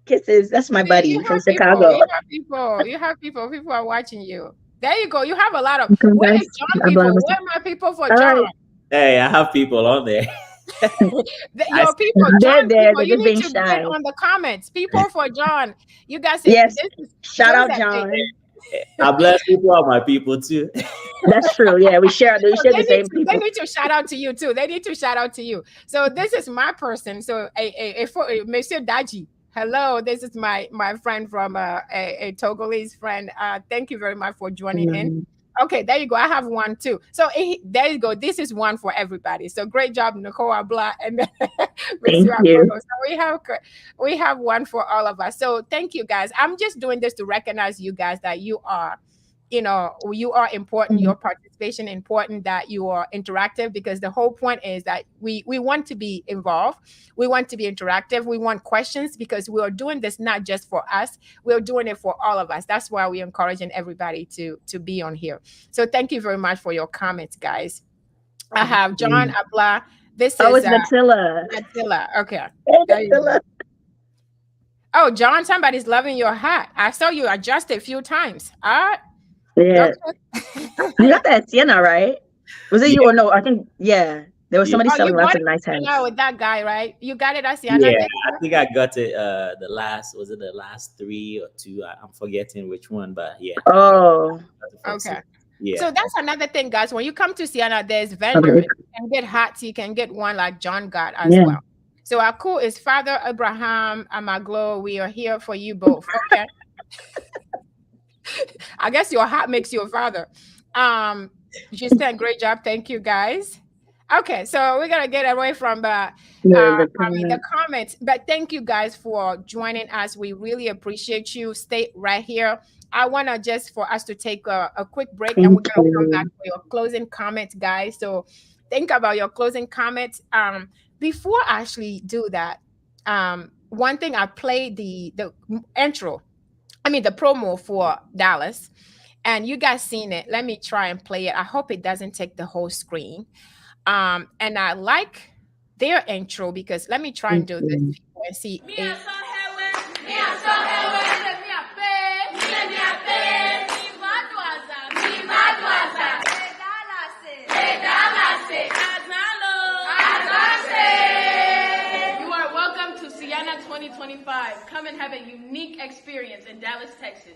kisses. That's my See, you buddy from have people. Chicago. You have people. You have people. People are watching you. There you go. You have a lot of. Where Congrats. is John people? Where are my people for All John? right. Hey, I have people on there. Your people, They're John there. people, They're you just need being to shy. get on the comments. People for John. You guys, Yes. this is Shout out, Joseph. John. I bless people are my people too. That's true. Yeah, we share the same They people. need to shout out to you too. They need to shout out to you. So this is my person. So Monsieur Daji. Hello, this is my friend from a Togolese friend. Thank you very much for joining in. Okay, there you go. I have one too. So there you go. This is one for everybody. So great job, Nicole Abla and Monsieur Amaglo. So we have one for all of us. So thank you guys. I'm just doing this to recognize you guys that you are important, your participation important, that you are interactive, because the whole point is that we want to be involved, we want to be interactive, we want questions, because we are doing this not just for us, we're doing it for all of us. That's why we're encouraging everybody to be on here. So thank you very much for your comments, guys. I have John Abla. This is Matilda. Okay. Matilda. Oh, John, somebody's loving your hat. I saw you adjust it a few times. All right. Yeah. You got that at Sienna, right? Was it you or no? I think, there was somebody selling lots of nice hats. With that guy, right? You got it at Sienna? Yeah, I think I got it the last 3 or 2? I'm forgetting which one, but yeah. Oh. Okay. Yeah. So that's another thing, guys. When you come to Sienna, there's vendors. You can get hats. You can get one like John got as well. So our cool is Father Abraham Amaglo. We are here for you both. Okay. I guess your hat makes you a father. You did a great job. Thank you, guys. Okay, so we're gonna get away from the comments, but thank you guys for joining us. We really appreciate you. Stay right here. I want to just for us to take a quick break, and we're gonna come back for your closing comments, guys. So think about your closing comments. Before I actually do that, one thing, I played the intro. The promo for Dallas, and you guys seen it. Let me try and play it. I hope it doesn't take the whole screen. And I like their intro, because let me try and do this and see. You are welcome to Sienna 2025. Come and have a unique experience in Dallas, Texas.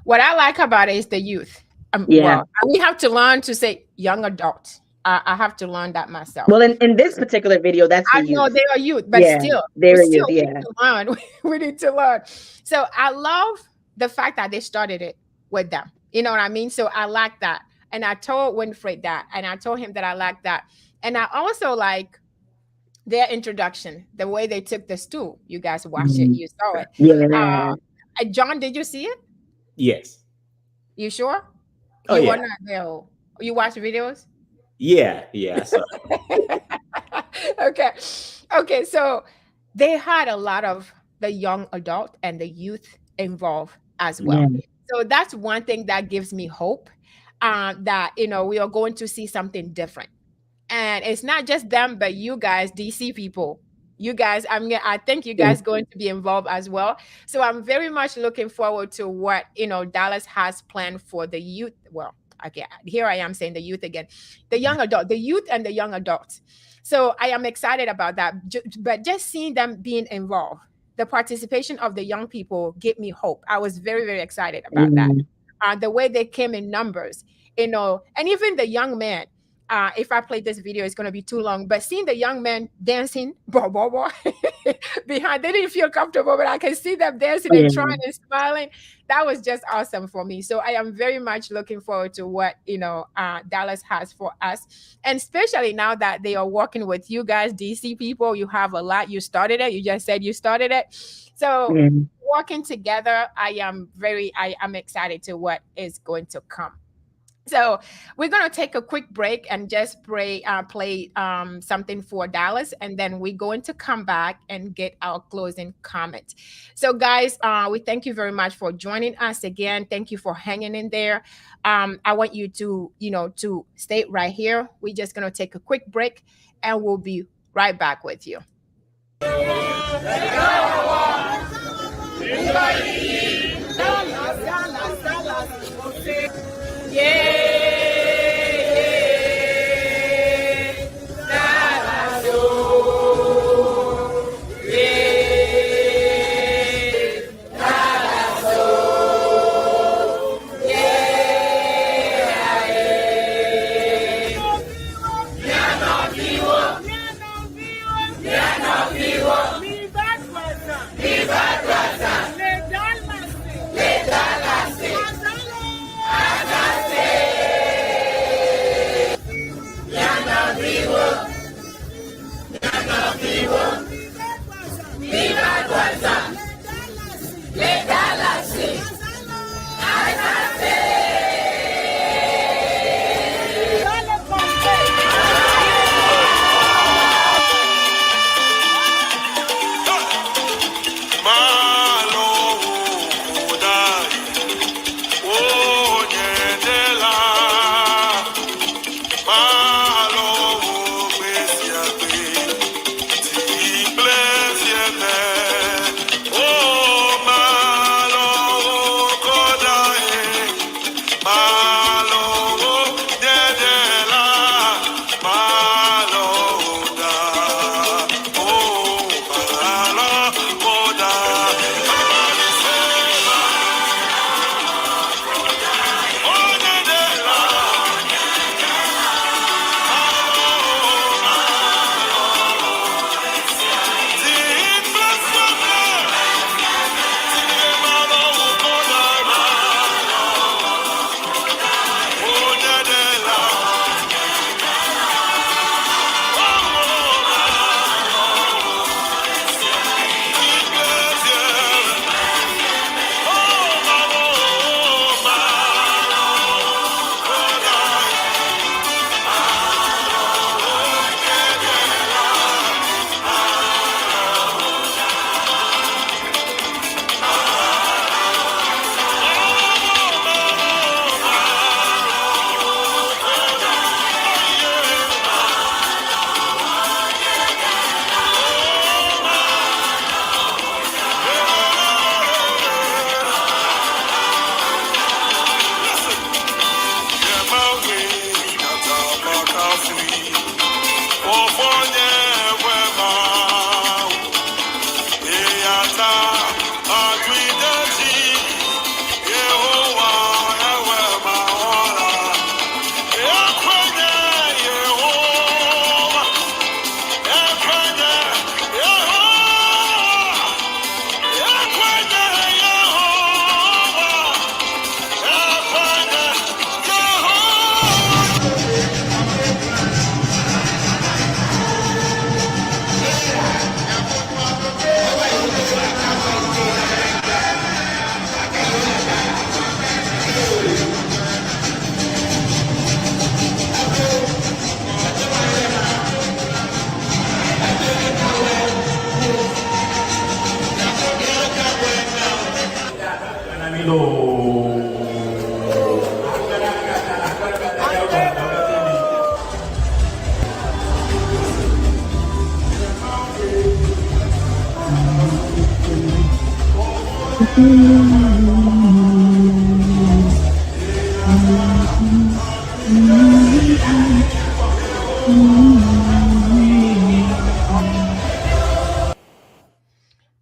What I like about it is the youth. Well, we have to learn to say young adult. I have to learn that myself. Well, in this particular video, that's the youth. I know they are youth, but still, they're youth. We need to learn. We need to learn. So I love the fact that they started it with them. You know what I mean? So I like that. And I told Winfred that, and I told him that I like that. And I also like their introduction, the way they took the stool. You guys watched it. You saw it. Yeah. John, did you see it? Yes. You sure? Oh, you were not there. You watch videos? Yeah. So. Okay. So they had a lot of the young adult and the youth involved as well. Yeah. So that's one thing that gives me hope, that, we are going to see something different. And it's not just them, but you guys, DC people, you guys, I think you guys going to be involved as well. So I'm very much looking forward to what, Dallas has planned for the youth. Well, okay, here I am saying the youth again, the young adult, the youth and the young adults. So I am excited about that. But just seeing them being involved, the participation of the young people gave me hope. I was very, very excited about that. The way they came in numbers, and even the young men. If I play this video, it's going to be too long. But seeing the young men dancing, behind, they didn't feel comfortable, but I can see them dancing and trying and smiling. That was just awesome for me. So I am very much looking forward to what Dallas has for us, and especially now that they are working with you guys, DC people. You have a lot. You started it. You just said you started it. So working together, I'm excited to what is going to come. So we're gonna take a quick break and just play something for Dallas, and then we're going to come back and get our closing comment. So, guys, we thank you very much for joining us again. Thank you for hanging in there. I want you to, to stay right here. We're just gonna take a quick break, and we'll be right back with you.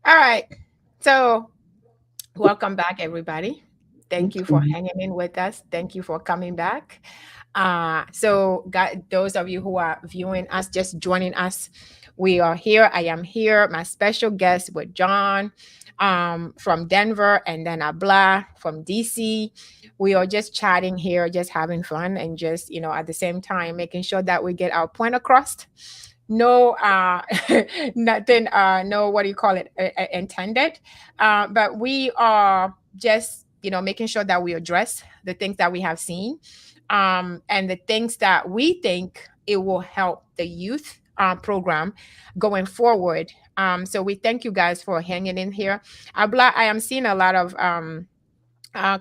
All right. So, welcome back, everybody. Thank you for hanging in with us. Thank you for coming back. Those of you who are viewing us, just joining us, we are here. I am here. My special guest with John from Denver, and then Abla from DC. We are just chatting here, just having fun, and just, at the same time, making sure that we get our point across. No, nothing, no, what do you call it, intended. But we are just, making sure that we address the things that we have seen. and the things that we think it will help the youth program going forward. So we thank you guys for hanging in here. Abla, I am seeing a lot of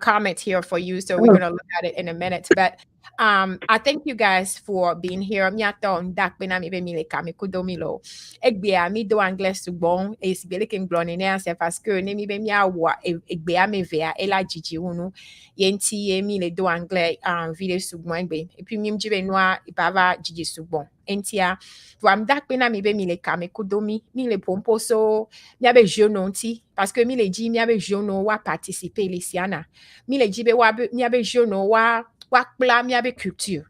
comment here for you, so we're Oh, going to look at it in a minute. But I thank you guys for being here. Miato ndak pena mi be mile kami kudomilo. Egbe ami do anglais subon e sibele ke nglone ne ase parce que ne mi be mi awa egbe ami vea ela jiji unu yenti ye mi le do anglais video subon egbe et puis mi mjibe noa ibava jiji subon entia am dak pena mi be mile kami kudomi mi le pomposo mi abe jono nti parce que mi le di mi abe jono wa participer lisiana mi le di be wa mi abe jono wa kpla mi abe culture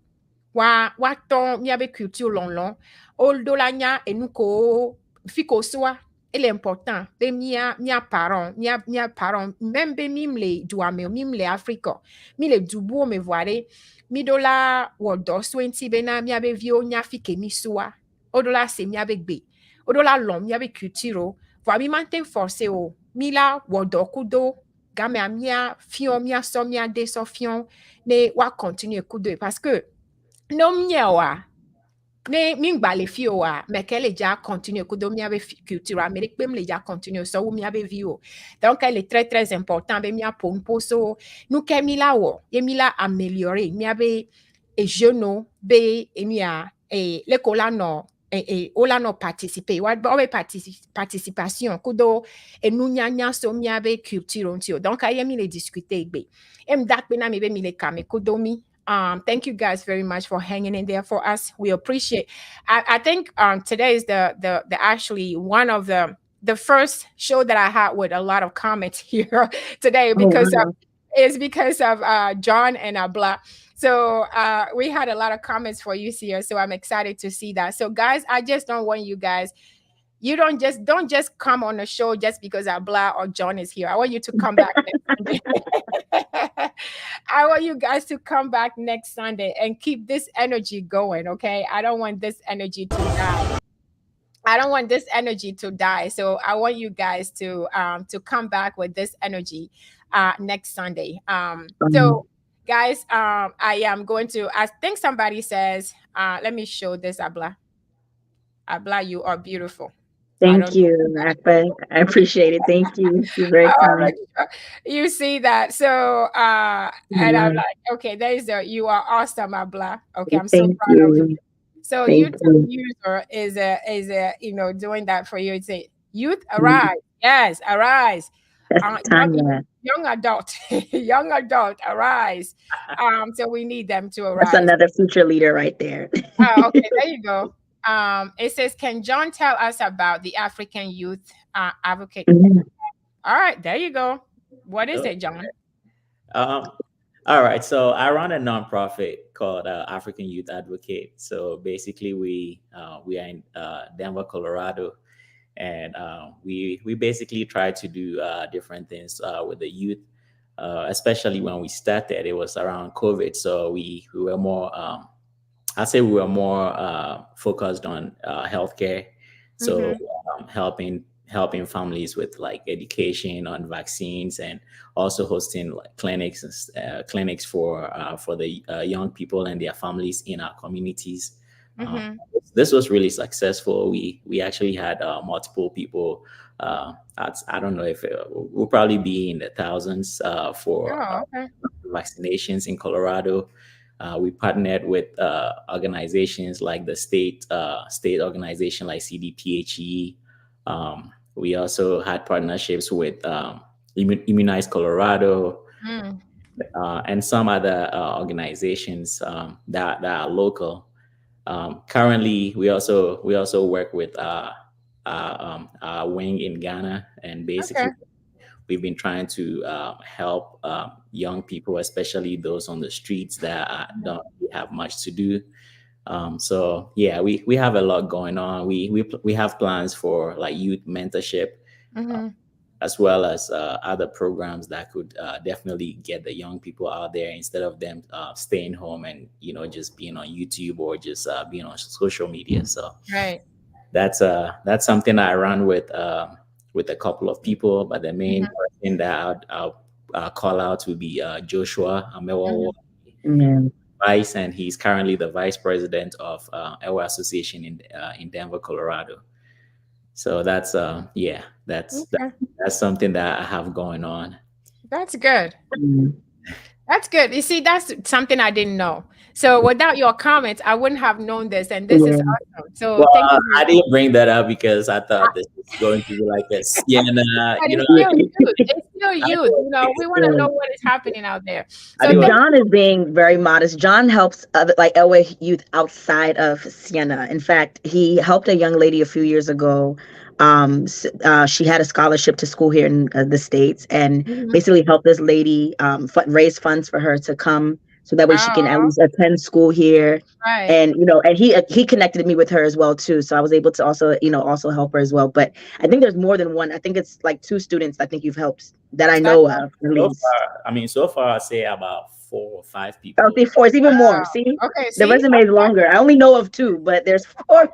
wa ton mi abe culture long oldo la nya enuko fiko soa ele important be mia parent même be mi le duame mi le africa mi le dubu me voire mi dola wodo 20 be na mi abe vio nya fike mi soa odola se mi abe gbe odola long mi abe culture vo mi mante forcé o mi la wodo kudo game amia fion mia so mia de so fion ne wa continue kudo parce que no miewa ne mi gba le fi o a me ke le ja continue kudo mi ave culture amerique pe mi le ja continue so mi ave vi o donc elle est très très important be mi apompo so nous ke mi la wo ye mi la améliorer mi ave e jeune be e mi a e le ko la no o la no participer wa be participation kudo e nu nya nya so mi ave culture onti o donc aye mi le discuter gbe e m dak pe na mi be mi le kame kudo mi. Thank you guys very much for hanging in there for us. We appreciate. I think today is the actually one of the first show that I had with a lot of comments here today oh because wow. because of John and Abla. So we had a lot of comments for you here. So I'm excited to see that. So guys, I just don't want you guys. You don't just come on the show just because Abla or John is here. I want you to come back next Sunday. I want you guys to come back next Sunday and keep this energy going, okay? I don't want this energy to die. I don't want this energy to die. So I want you guys to come back with this energy next Sunday. So guys, I am going to I think somebody says, let me show this Abla. Abla, you are beautiful. I Thank don't know. you. I appreciate it. Thank you. You're very Oh, kind. you see that. So and I'm Yeah. like, okay, there is you are awesome, Abla. Okay, I'm so Thank proud of you. you. So Thank YouTube you. user is a doing that for you. It's a youth arise. Yes, arise. That's Tanya. Young adult, young adult, arise. So we need them to That's arise. another future leader right there. Oh, okay, there you go. It says, can John tell us about the African Youth Advocate? Mhm. All right, there you go. What is it, John? All right. So I run a nonprofit called African Youth Advocate. So basically, we are in Denver, Colorado, and we basically try to do different things with the youth. Especially when we started, it was around COVID, so we were more. I say we were more focused on healthcare, so helping families with like education on vaccines and also hosting like clinics for the young people and their families in our communities. This was really successful. We actually had multiple people. I don't know if we'll probably be in the thousands for Oh, okay. vaccinations in Colorado. We partnered with organizations like the state organization like CDPHE. We also had partnerships with Immunize Colorado and some other organizations that are local. Currently, we also work with our wing in Ghana, and basically Okay. we've been trying to help young people, especially those on the streets that don't really have much to do. So yeah, we have a lot going on. We have plans for like youth mentorship, as well as other programs that could definitely get the young people out there instead of them staying home and just being on YouTube or just being on social media. So Right. that's something I run with a couple of people, but the main person that I'll call out would be Joshua Amewo. Yeah. vice, and he's currently the vice president of our association in Denver, Colorado. So that's Okay. that's something that I have going on. That's good. Mm. That's good. You see, that's something I didn't know. So without your comments, I wouldn't have known this, and this is Yeah. awesome. So Well, thank you. I didn't bring that up because I thought this was going to be like a Sienna, But you know. it's still youth. It's still I youth. know, You know, we want to Yeah. know what is happening out there. I So didn't thank want John is being very modest. John helps other, like LA youth outside of Siena. In fact, he helped a young lady a few years ago. She had a scholarship to school here in the States, and Mhm. basically helped this lady raise funds for her to come, so that way she can at Oh, least attend school here. right. And and he connected me with her as well too, so I was able to also also help her as well. But I think there's more than one. I think it's like 2 students I think you've helped that I That's know of at so least. far. I mean, so far I say about 4 or 5 Oh, people. see, four. It's even more. wow. See, Okay, the see? resume is longer. I only know of 2, but there's 4.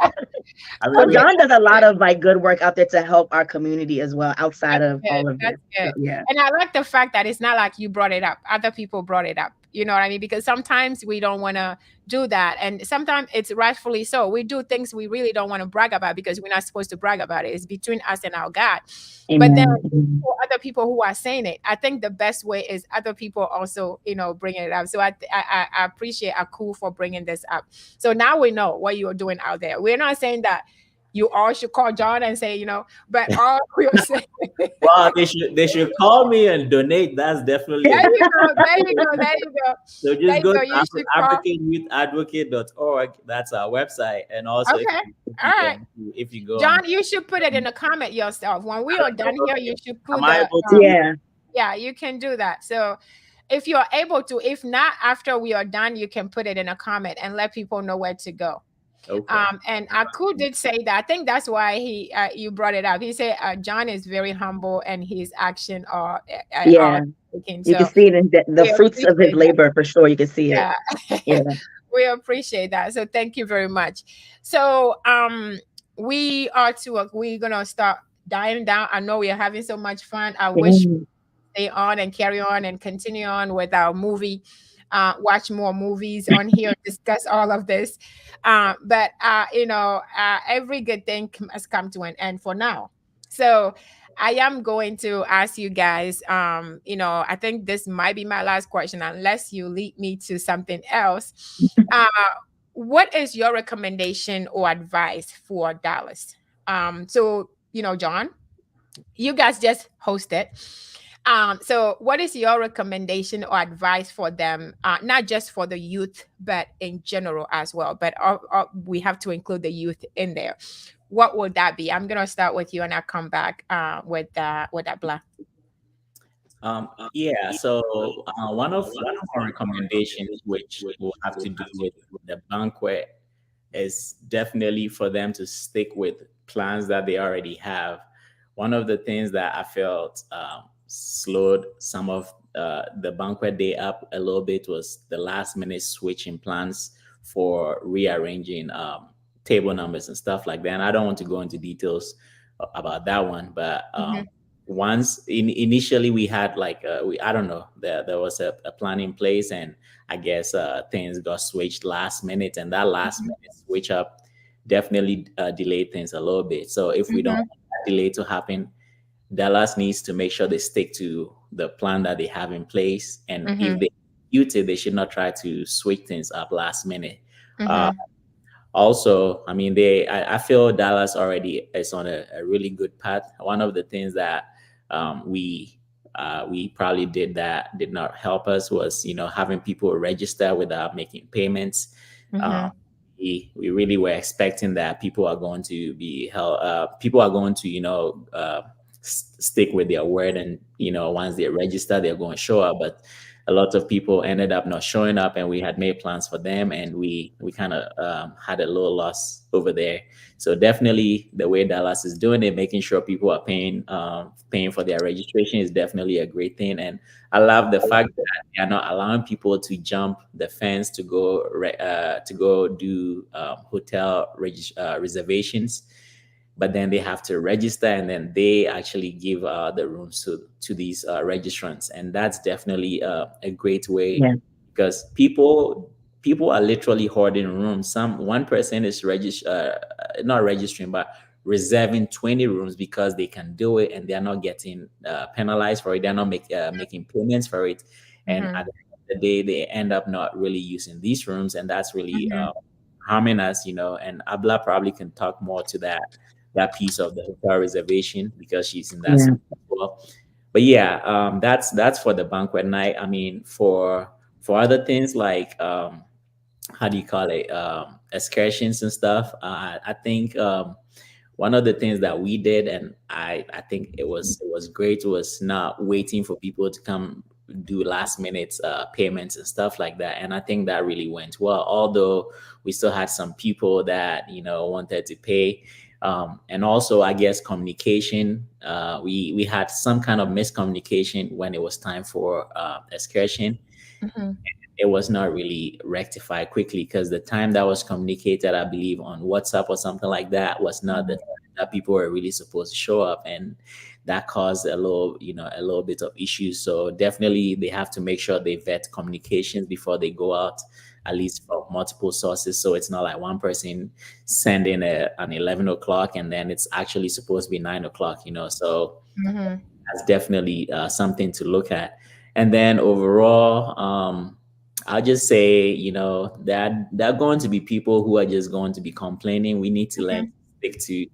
I So mean, Okay, John does a that's lot good. of like good work out there to help our community as well, outside That's of good. all of this. That's So good. yeah, And I like the fact that it's not like you brought it up. Other people brought it up. You know what I mean? Because sometimes we don't want to do that. And sometimes it's rightfully so. We do things we really don't want to brag about because we're not supposed to brag about it. It's between us and our God. But then amen. Amen. for other people who are saying it, I think the best way is other people also, bringing it up. So I appreciate Aku for bringing this up. So now we know what you're doing out there. We're not saying that you all should call John and say, but all we're saying. well, they should call me and donate. That's definitely a There good. you go. There you go. There you go. So There just you go go. to You should call. AfricanYouthAdvocate.org. That's our website, and also if Okay. you, if All you right. can if you go on. John, you should put it in the comment yourself. When we I are don't done know. here, you should Am put I the able to do? Yeah. yeah, you can do that. So if you're able to, if not after we are done, you can put it in a comment and let people know where to go. Okay. And Aku did say that. I think that's why you brought it up. He said John is very humble and his action are Yeah. taking. You can So see it in the we fruits of his appreciate that. labor for sure. You can see it. Yeah. Yeah. We appreciate that. So thank you very much. So we're gonna start dying down. I know we are having so much fun. I wish Yeah. stay on and carry on and continue on with our movie. Watch more movies on here, discuss all of this. But every good thing must come to an end for now. So I am going to ask you guys, I think this might be my last question, unless you lead me to something else. Uh, what is your recommendation or advice for Dallas? So, John, you guys just hosted. So what is your recommendation or advice for them, not just for the youth, but in general as well? But we have to include the youth in there. What would that be? I'm gonna start with you, and I'll come back with Abla. Yeah. So one of our recommendations, which will have to do with the banquet, is definitely for them to stick with plans that they already have. One of the things that I felt slowed some of the banquet day up a little bit was the last minute switch in plans for rearranging table numbers and stuff like that. And I don't want to go into details about that one, but Mm-hmm. initially we had like I don't know, there was a plan in place, and I guess things got switched last minute, and that last Mm-hmm. minute switch up definitely delayed things a little bit. So if we don't Mm-hmm. want that delay to happen, Dallas needs to make sure they stick to the plan that they have in place, and if Mm-hmm. they execute it, they should not try to switch things up last minute. Uh, Mm-hmm. Also, I mean, I feel Dallas already is on a really good path. One of the things that we probably did that did not help us was having people register without making payments. Mm-hmm. We really were expecting that people are going to be held. People are going to stick with their word, and once they register, they're going to show up. But a lot of people ended up not showing up, and we had made plans for them, and we kind of had a little loss over there. So definitely the way Dallas is doing it, making sure people are paying for their registration, is definitely a great thing. And I love the fact that they are not allowing people to jump the fence to go do hotel reservations, but then they have to register, and then they actually give the rooms to these registrants. And that's definitely a great way, Yeah. because people people are literally hoarding rooms. One person is not registering, but reserving 20 rooms because they can do it, and they're not getting penalized for it. They're not making payments for it, and Mm-hmm. at the end of the day, they end up not really using these rooms, and that's really Mm-hmm. harming us, And Abla probably can talk more to that piece of the hotel reservation because she's in that Yeah. space as well. But yeah, that's for the banquet night. I mean, for other things like how do you call it, excursions and stuff, I think one of the things that we did, and I think it was great, was not waiting for people to come do last minute payments and stuff like that. And I think that really went well, although we still had some people that wanted to pay. And also, I guess, communication, we had some kind of miscommunication when it was time for excursion. Mm-hmm. It was not really rectified quickly because the time that was communicated, I believe, on WhatsApp or something like that, was not the time that people were really supposed to show up, and that caused a little bit of issues. So definitely, they have to make sure they vet communications before they go out, at least from multiple sources. So it's not like one person sending an 11 o'clock and then it's actually supposed to be 9 o'clock. So Mm-hmm. that's definitely something to look at. And then overall, I'll just say, that there are going to be people who are just going to be complaining. We need to learn to stick to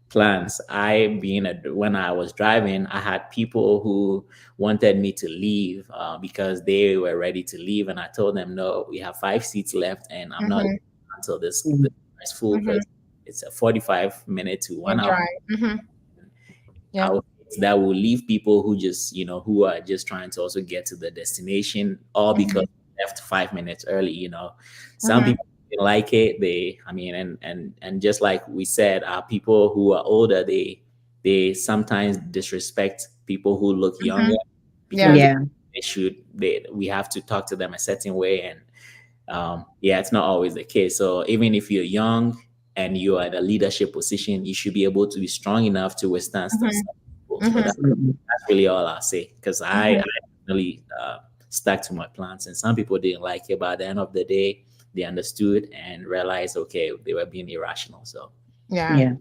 plans. When I was driving, I had people who wanted me to leave because they were ready to leave, and I told them, no, we have 5 seats left, and I'm not Mm-hmm. leaving until this Mm. is full, Mm-hmm. because it's a 45 minute to And 1 hour. dry. Mm-hmm. Yeah. That will leave people who are just trying to also get to the destination, all because they left 5 minutes early. Some Mm-hmm. people didn't like it. And just like we said, people who are older, they sometimes disrespect people who look Mm-hmm. younger, Yeah. because Yeah. we have to talk to them a certain way. And yeah, it's not always the case. So even if you're young and you are in a leadership position, you should be able to be strong enough to withstand some Mm-hmm. people. So Mm-hmm. Absolutely. that's really all I'll say, because I Mm-hmm. really stuck to my plans, and some people didn't like it, but at the end of the day, they understood and realized, okay, they were being irrational. So Yeah. Yeah.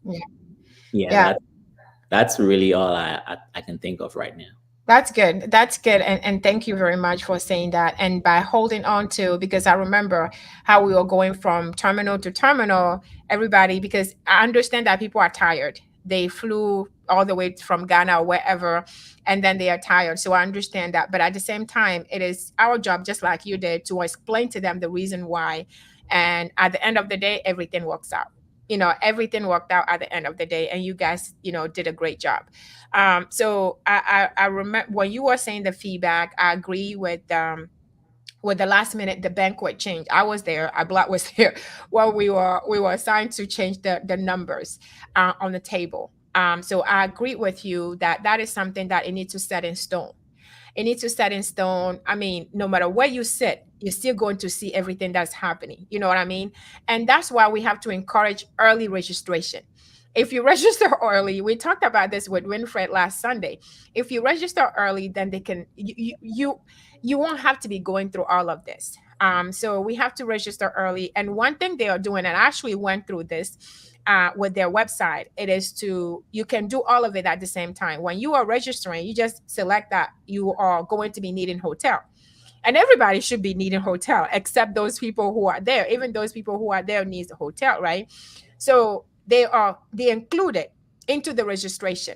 Yeah. yeah, Yeah. that's really all I can think of right now. That's good. That's good. And thank you very much for saying that. And by holding on to, because I remember how we were going from terminal to terminal, everybody, because I understand that people are tired. They flew all the way from Ghana or wherever, and then they are tired. So I understand that. But at the same time, it is our job, just like you did, to explain to them the reason why. And at the end of the day, everything works out. Everything worked out at the end of the day. And you guys, did a great job. So I remember when you were saying the feedback, I agree with the last minute, the banquet change. I was there. Abla was there while we were assigned to change the numbers on the table. So I agree with you that that is something that it needs to set in stone. It needs to set in stone. I mean, no matter where you sit, you're still going to see everything that's happening. You know what I mean? And that's why we have to encourage early registration. If you register early, we talked about this with Winfred last Sunday. If you register early, then they can you won't have to be going through all of this. So we have to register early. And one thing they are doing, and I actually went through this with their website, it is you can do all of it at the same time. When you are registering, you just select that you are going to be needing hotel. And everybody should be needing hotel except those people who are there. Even those people who are there needs a hotel, right? So they included into the registration.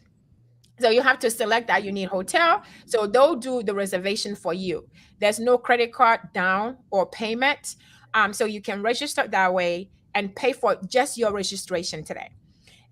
So you have to select that you need hotel. So they'll do the reservation for you. There's no credit card down or payment. So you can register that way and pay for just your registration today.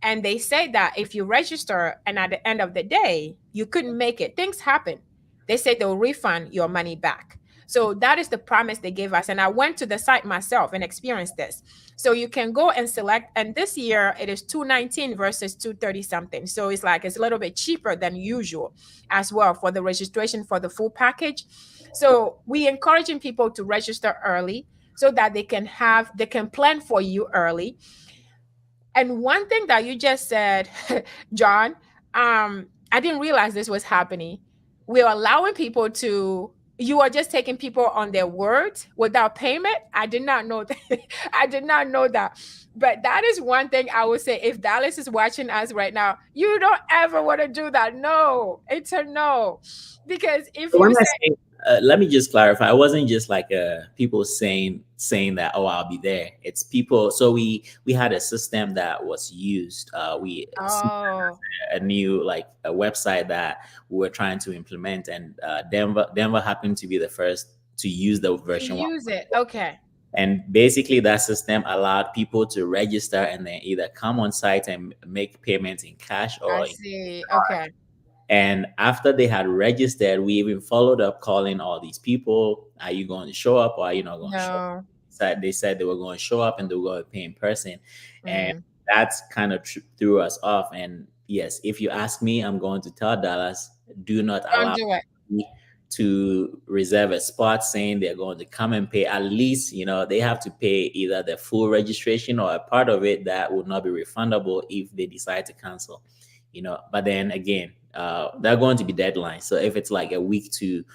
And they say that if you register and at the end of the day, you couldn't make it, things happen. They say they'll refund your money back. So that is the promise they gave us. And I went to the site myself and experienced this. So you can go and select, and this year it is 219 versus 230 something. So it's a little bit cheaper than usual as well for the registration for the full package. So we encouraging people to register early so that they can plan for you early. And one thing that you just said, John, I didn't realize this was happening. We're allowing people to you are just taking people on their word without payment. I did not know that. I did not know that. But that is one thing I would say. If Dallas is watching us right now, you don't ever want to do that. No, it's a no. Because if When you I say, say, let me just clarify. It wasn't just like people saying that, oh, I'll be there. It's people. So we had a system that was used. We oh, a new like a website that we were trying to implement, and Denver happened to be the first to use the to version 1. use it. Okay. And basically, that system allowed people to register and then either come on site and make payments in cash I or in see. card. Okay. And after they had registered, we even followed up calling all these people. Are you going to show up or are you not going to show up? No. They said they were going to show up and they were going to pay in person. And Mm. that's kind of threw us off. And yes, if you ask me, I'm going to tell Dallas, do not Don't allow do it. me to reserve a spot saying they're going to come and pay. At least, they have to pay either the full registration or a part of it that would not be refundable if they decide to cancel. But then again, there are going to be deadlines. So if it's like a week to,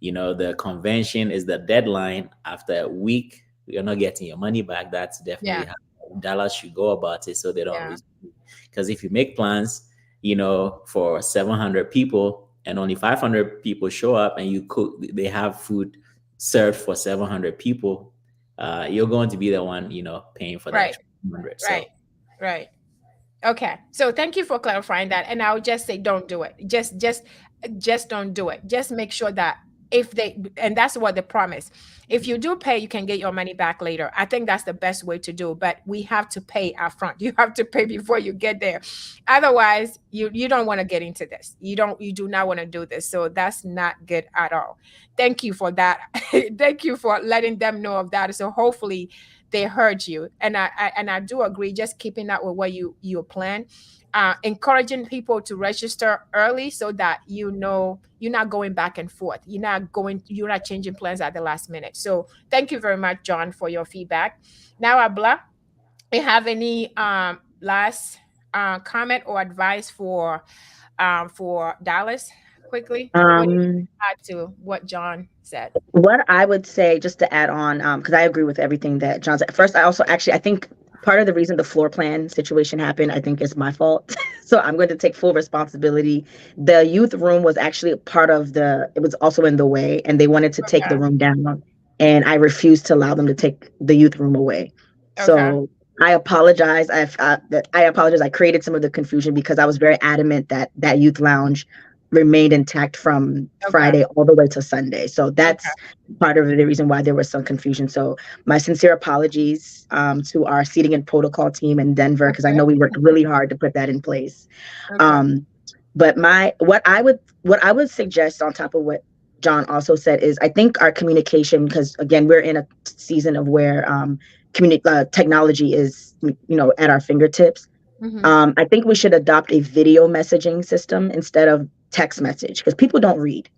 the convention is the deadline, after a week you're not getting your money back. That's definitely Yeah. how Dallas should go about it, so they don't Yeah. lose. Because if you make plans, for 700 people and only 500 people show up, and they have food served for 700 people, you're going to be the one, paying for that Right. 100. So Right. Right. Okay. So thank you for clarifying that. And I'll just say, don't do it. Just don't do it. Just make sure that and that's what they promise. If you do pay, you can get your money back later. I think that's the best way to do, but we have to pay upfront. You have to pay before you get there. Otherwise, you don't want to get into this. You do not want to do this. So that's not good at all. Thank you for that. Thank you for letting them know of that. So hopefully they heard you. And I do agree, just keeping up with what you plan. Encouraging people to register early so that you're not going back and forth. You're not changing plans at the last minute. So thank you very much, John, for your feedback. Now, Abla, you have any last comment or advice for Dallas quickly before you Um, add to what John said? what I would say, just to add on, because I agree with everything that John said. First, I think part of the reason the floor plan situation happened, I think, is my fault. So I'm going to take full responsibility. The youth room was actually it was also in the way, and they wanted to take Okay. the room down, and I refused to allow them to take the youth room away. Okay. So I apologize. I apologize. I created some of the confusion because I was very adamant that youth lounge remained intact from Okay. Friday all the way to Sunday. So Okay. that's part of the reason why there was some confusion. So my sincere apologies to our seating and protocol team in Denver, because I know we worked really hard to put that in place. Okay. But what I would suggest, on top of what John also said, is I think our communication, because again, we're in a season of where technology is at our fingertips. Mhm. I think we should adopt a video messaging system instead of text message, because people don't read.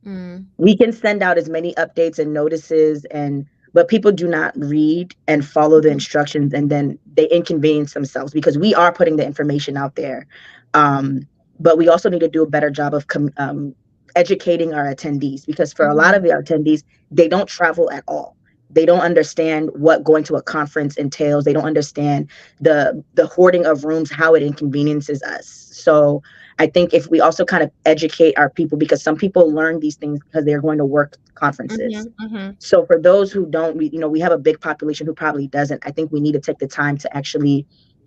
Mm. We can send out as many updates and notices, but people do not read and follow the Mhm. instructions, and then they inconvenience themselves, because we are putting the information out there. But we also need to do a better job of educating our attendees, because for a lot Mhm. of the attendees, they don't travel at all. They don't understand what going to a conference entails. They don't understand the hoarding of rooms, how it inconveniences us. So I think if we also kind of educate our people, because some people learn these things because they're going to work conferences. Mhm. Mhm. So for those who don't, we have a big population who probably doesn't. I think we need to take the time to actually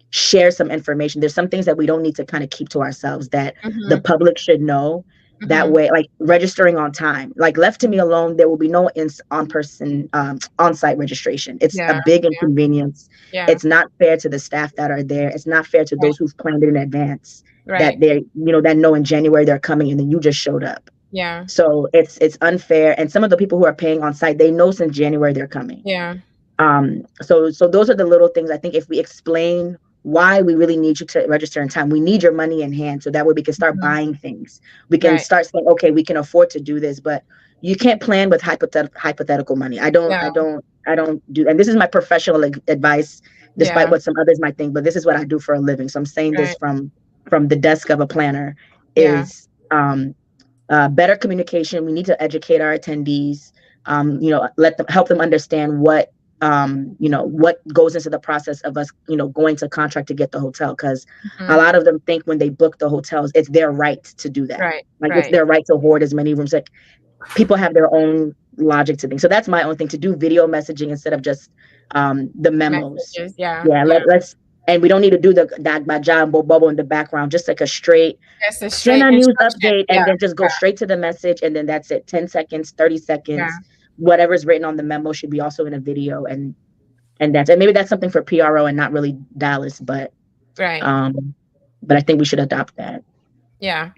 share some information. There's some things that we don't need to kind of keep to ourselves, that the Mhm. public should know. That Mhm. way, like registering on time, like left to me alone, there will be no on-site registration. It's a Yeah. big inconvenience. Yeah. It's not fair to the staff that are there. It's not fair to Right. those who've planned it in advance, that Right. that know in January they're coming, and then you just showed up. Yeah. So it's unfair. And some of the people who are paying on site, they know since January they're coming. Yeah. So those are the little things. I think if we explain why we really need you to register in time, we need your money in hand, so that way we can start Mhm. buying things. We can Right. start saying, okay, we can afford to do this, but you can't plan with hypothetical money. Yeah. I don't do, and this is my professional advice, despite Yeah. what some others might think, but this is what I do for a living. So I'm saying this Right. from the desk of a planner, Yeah. is better communication. We need to educate our attendees. Help them understand what what goes into the process of us, going to contract to get the hotel. Because a lot of them think when they book the hotels, it's their right to do that. Right. It's their right to hoard as many rooms. Like, people have their own logic to things. So that's my own thing, to do video messaging instead of just the memos. Messages, yeah. Let's, and we don't need to do the Dagbaja bubble in the background. Just like a straight send a news update and then just go straight to the message, and then that's it. 10 seconds, 30 seconds. Whatever's written on the memo should be also in a video, and maybe that's something for PRO and not really Dallas, but I think we should adopt that. Yeah.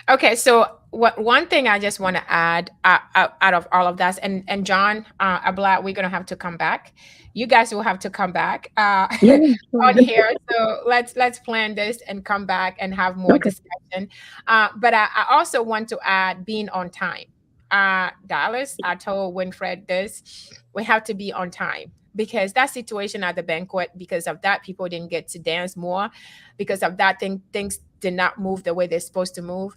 Okay, so one thing I just want to add out of all of that, and John, Abla, we're gonna have to come back. You guys will have to come back on here. So let's plan this and come back and have more discussion. But I also want to add being on time. Dallas, I told Winfred this. We have to be on time, because that situation at the banquet, because of that, people didn't get to dance more. Because of that, things did not move the way they're supposed to move.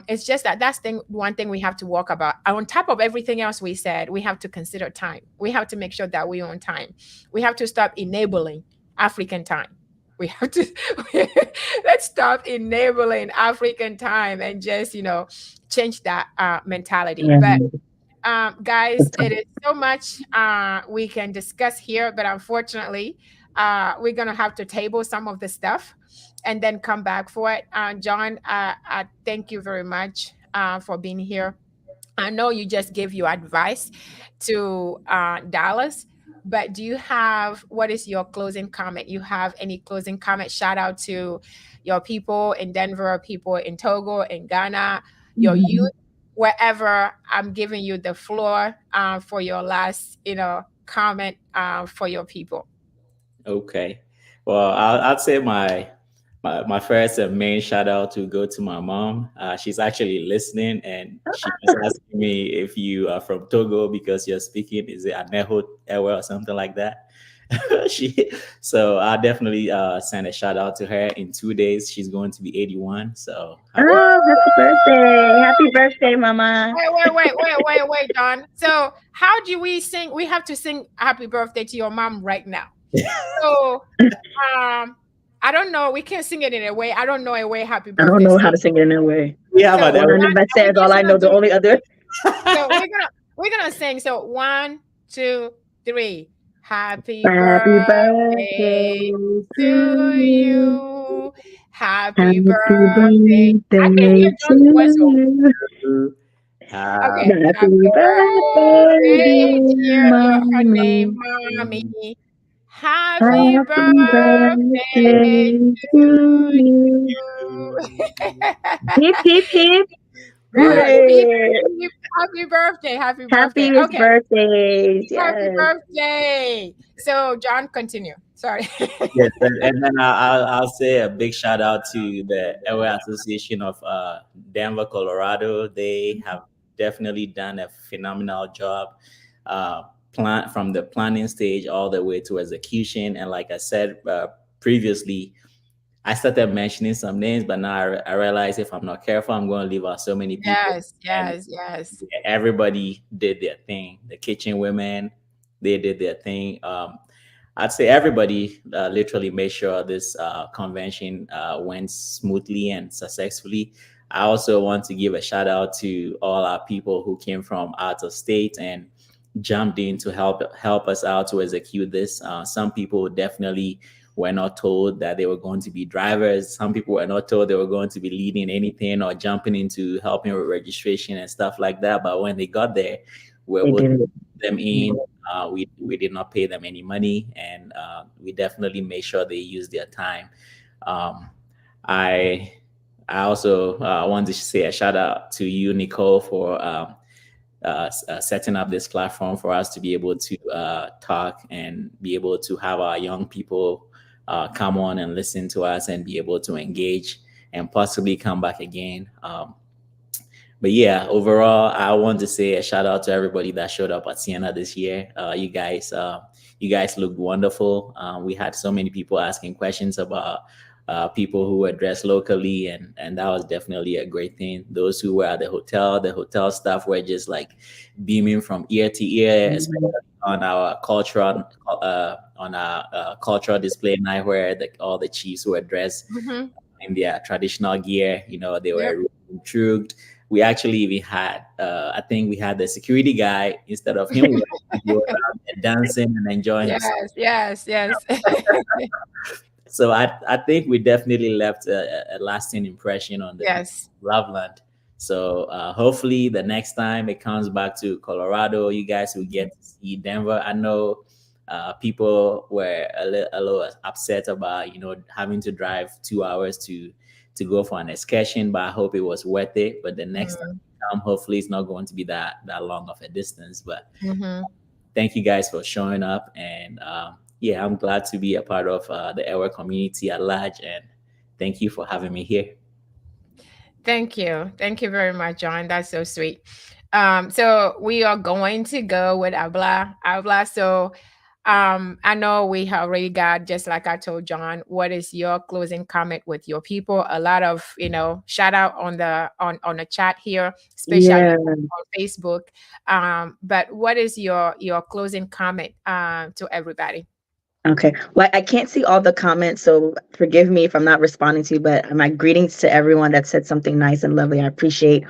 It's just that's one thing we have to walk about. On top of everything else we said, we have to consider time. We have to make sure that we're on time. We have to stop enabling African time. We have to let's stop enabling African time and just change that mentality. But guys, it is so much we can discuss here, but unfortunately, we're gonna have to table some of the stuff and then come back for it. John, I thank you very much for being here. I know you just gave your advice to Dallas, but what is your closing comment? You have any closing comment? Shout out to your people in Denver, people in Togo, in Ghana, your youth, wherever. I'm giving you the floor for your last, comment for your people. Okay. Well, I'd say my first and main shout out to go to my mom. She's actually listening, and she was asking me if you are from Togo because you're speaking, is it Aneho Ewe or something like that? So I'll definitely send a shout out to her. In 2 days, she's going to be 81. So happy birthday, mama. Wait, John. So how do we sing? We have to sing happy birthday to your mom right now. So I don't know. We can't sing it in a way. I don't know a way. Happy birthday. I don't know how to sing it in a way. Yeah, but says all I know. The only other. So we're gonna sing. So 1, 2, 3. Happy birthday to you. Happy birthday. I can hear John's voice. Okay. Happy birthday, dear. Her name, mommy. Happy birthday to you. Hip, hip, hip. Happy birthday. Happy birthday. Happy birthdays. Yes. Happy birthday. So, John, continue. Sorry. Yes, and then I'll say a big shout out to the Ewe Association of Denver, Colorado. They have definitely done a phenomenal job. From the planning stage all the way to execution. And like I said previously, I started mentioning some names, but now I realize if I'm not careful, I'm going to leave out so many people. Yes. Everybody did their thing. The kitchen women, they did their thing. I'd say everybody literally made sure this convention went smoothly and successfully. I also want to give a shout out to all our people who came from out of state and jumped in to help us out to execute this. Some people definitely were not told that they were going to be drivers. Some people were not told they were going to be leading anything or jumping into helping with registration and stuff like that. But when they got there, we were able to put them in. We did not pay them any money, and we definitely made sure they used their time. I also want to say a shout out to you, Nicole, for setting up this platform for us to be able to talk and be able to have our young people come on and listen to us and be able to engage and possibly come back again. But yeah, overall, I want to say a shout out to everybody that showed up at Siena this year. You guys looked wonderful. We had so many people asking questions about people who were dressed locally, and that was definitely a great thing. Those who were at the hotel staff were just like beaming from ear to ear, especially on our cultural display night where all the chiefs were dressed Mm-hmm. in their traditional gear. You know, they Yep. were intrigued. We actually even had, I think we had the security guy, instead of him working, he was out there dancing and enjoying himself. Yes, yes, yes. So I think we definitely left a lasting impression on the people Yes. of Loveland. So hopefully the next time it comes back to Colorado, you guys will get to see Denver. I know people were a little upset about, having to drive 2 hours to go for an excursion, but I hope it was worth it. But the next time you come, hopefully it's not going to be that long of a distance. But Mm-hmm. thank you guys for showing up, and yeah, I'm glad to be a part of the Ewer community at large, and thank you for having me here. Thank you. Thank you very much, John. That's so sweet. So we are going to go with Abla. Abla. So I know we have already got, just like I told John, what is your closing comment with your people? A lot of, shout out on the chat here, especially Yeah. on Facebook. But what is your closing comment to everybody? Okay. Well, I can't see all the comments, so forgive me if I'm not responding to you, but my greetings to everyone that said something nice and lovely. I appreciate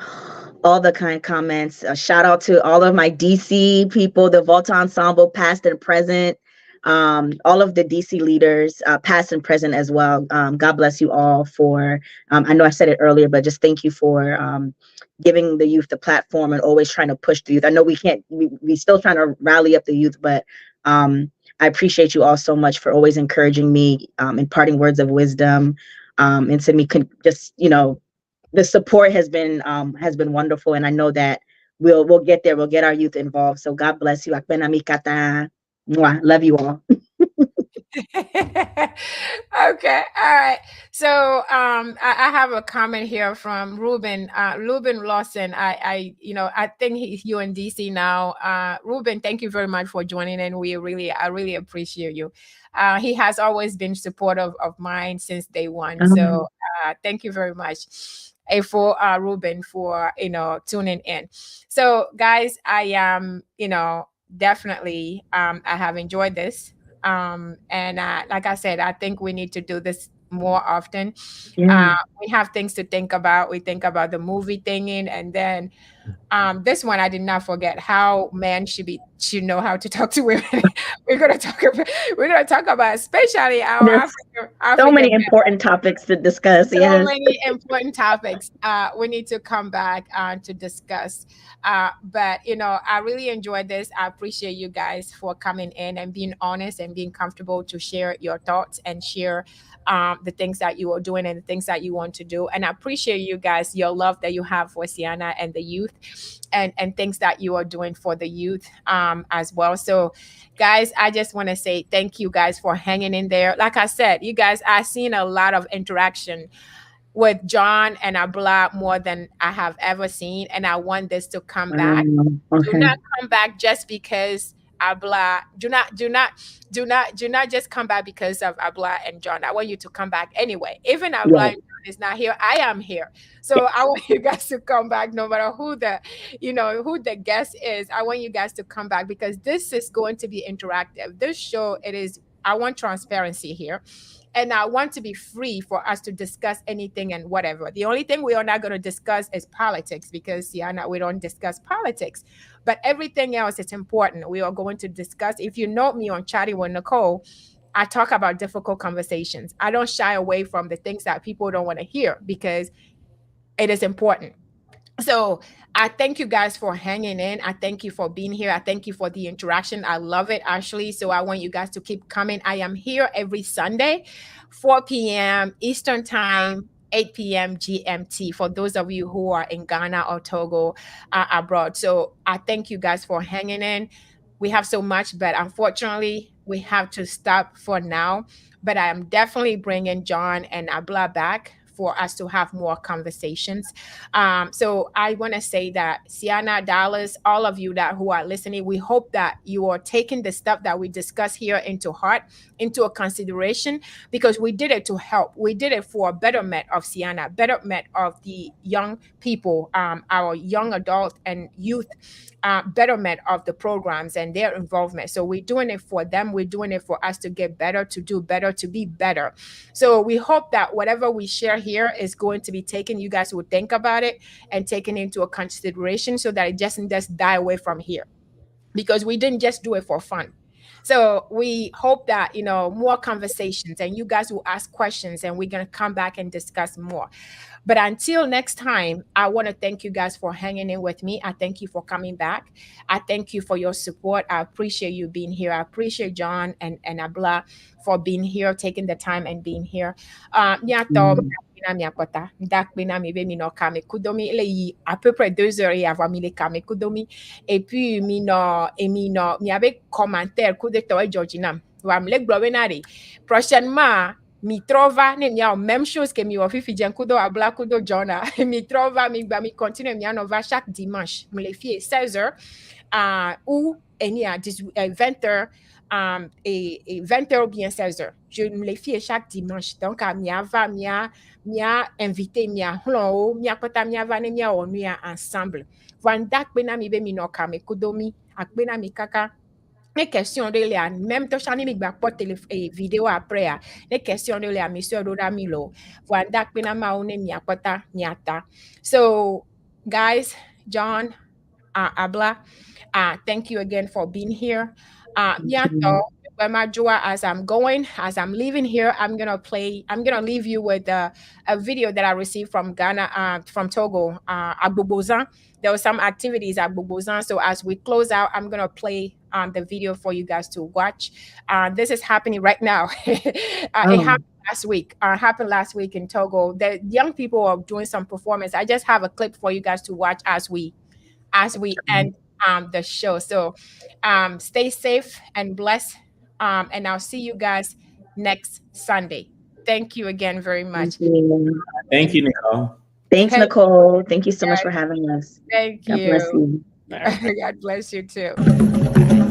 all the kind comments. A shout out to all of my DC people, the Volta Ensemble, past and present, all of the DC leaders, past and present as well. God bless you all for, I know I said it earlier, but just thank you for giving the youth the platform and always trying to push the youth. I know we still trying to rally up the youth, but I appreciate you all so much for always encouraging me, imparting words of wisdom, and to me, just, the support has been wonderful, and I know that we'll get there. We'll get our youth involved. So God bless you. Akben amikata. Mwah. Love you all. Okay, all right. So I have a comment here from Ruben Lawson. I think he's you in DC now. Ruben, thank you very much for joining in. I really appreciate you. He has always been supportive of mine since day one. So thank you very much. For Ruben for tuning in. So guys, I am definitely I have enjoyed this. And like I said, I think we need to do this more often. Yeah. We have things to think about. We think about the movie thinging, and then this one I did not forget how men should know how to talk to women. We're gonna talk about especially our There's so African many men. important topics to discuss. So Yes. many important topics we need to come back to discuss. But I really enjoyed this. I appreciate you guys for coming in and being honest and being comfortable to share your thoughts and share the things that you are doing and the things that you want to do. And I appreciate you guys, your love that you have for Sienna and the youth, and things that you are doing for the youth as well. So guys, I just want to say thank you guys for hanging in there. Like I said, you guys, I've seen a lot of interaction with John and Abla more than I have ever seen, and I want this to come back. Do Okay. not come back just because Abla. Do not just come back because of Abla and John. I want you to come back anyway. Even Abla Yes. and John is not here, I am here. So I want you guys to come back, no matter who the guest is. I want you guys to come back because this is going to be interactive. This show, it is. I want transparency here. And I want to be free for us to discuss anything and whatever. The only thing we are not going to discuss is politics because, we don't discuss politics. But everything else is important. We are going to discuss. If you know me on Chatting with Nicole, I talk about difficult conversations. I don't shy away from the things that people don't want to hear because it is important. So I thank you guys for hanging in. I thank you for being here. I thank you for the interaction. I love it, Ashley. So I want you guys to keep coming. I am here every Sunday, 4 p.m. Eastern Time, 8 p.m. GMT, for those of you who are in Ghana or Togo abroad. So I thank you guys for hanging in. We have so much, but unfortunately, we have to stop for now. But I am definitely bringing John and Abla back for us to have more conversations. So I want to say that Sienna, Dallas, all of you that who are listening, we hope that you are taking the stuff that we discuss here into heart, into a consideration, because we did it to help. We did it for betterment of Sienna, betterment of the young people, our young adults and youth, betterment of the programs and their involvement. So we're doing it for them. We're doing it for us to get better, to do better, to be better. So we hope that whatever we share here is going to be taken. You guys will think about it and taken into a consideration so that it doesn't just die away from here, because we didn't just do it for fun. So we hope that, more conversations and you guys will ask questions and we're going to come back and discuss more. But until next time, I want to thank you guys for hanging in with me. I thank you for coming back. I thank you for your support. I appreciate you being here. I appreciate John and Abla for being here, taking the time and being here. À peu près 2 heures et avoir mis les caméras kudomi et puis mi avec commentaire kudeto Georgina wa mle globenari prochainement mi trova ne mia même chose que mi ofifi kudo Abla kudo Jona mi trova mi continue mi anova chaque dimanche me les filles 16h ou any à 20h et 20h ou bien 16h. Je me les fie chaque dimanche. Donc, à mia invité, mia hlon, mia kota mia vane, mia onuya ensemble. Vandak bena mi be mi no kame kudomi, ak bena mi kaka. Les questions de la même to chani mi gba pot vidéo après les questions de la monsieur Dora Milo. Vandak bena ma one mia kota miata. So, guys, John, Abla, thank you again for being here. As I'm leaving here, I'm gonna leave you with a video that I received from Ghana, from Togo, at Bobozan. There were some activities at Bobozan. So as we close out, I'm gonna play the video for you guys to watch. This is happening right now. It happened last week in Togo. The young people are doing some performance. I just have a clip for you guys to watch as we end the show. So stay safe and blessed. And I'll see you guys next Sunday. Thank you again very much. Thank you, Nicole. Thanks, Nicole. Thank you so much for having us. Thank God you. bless you. God bless you too.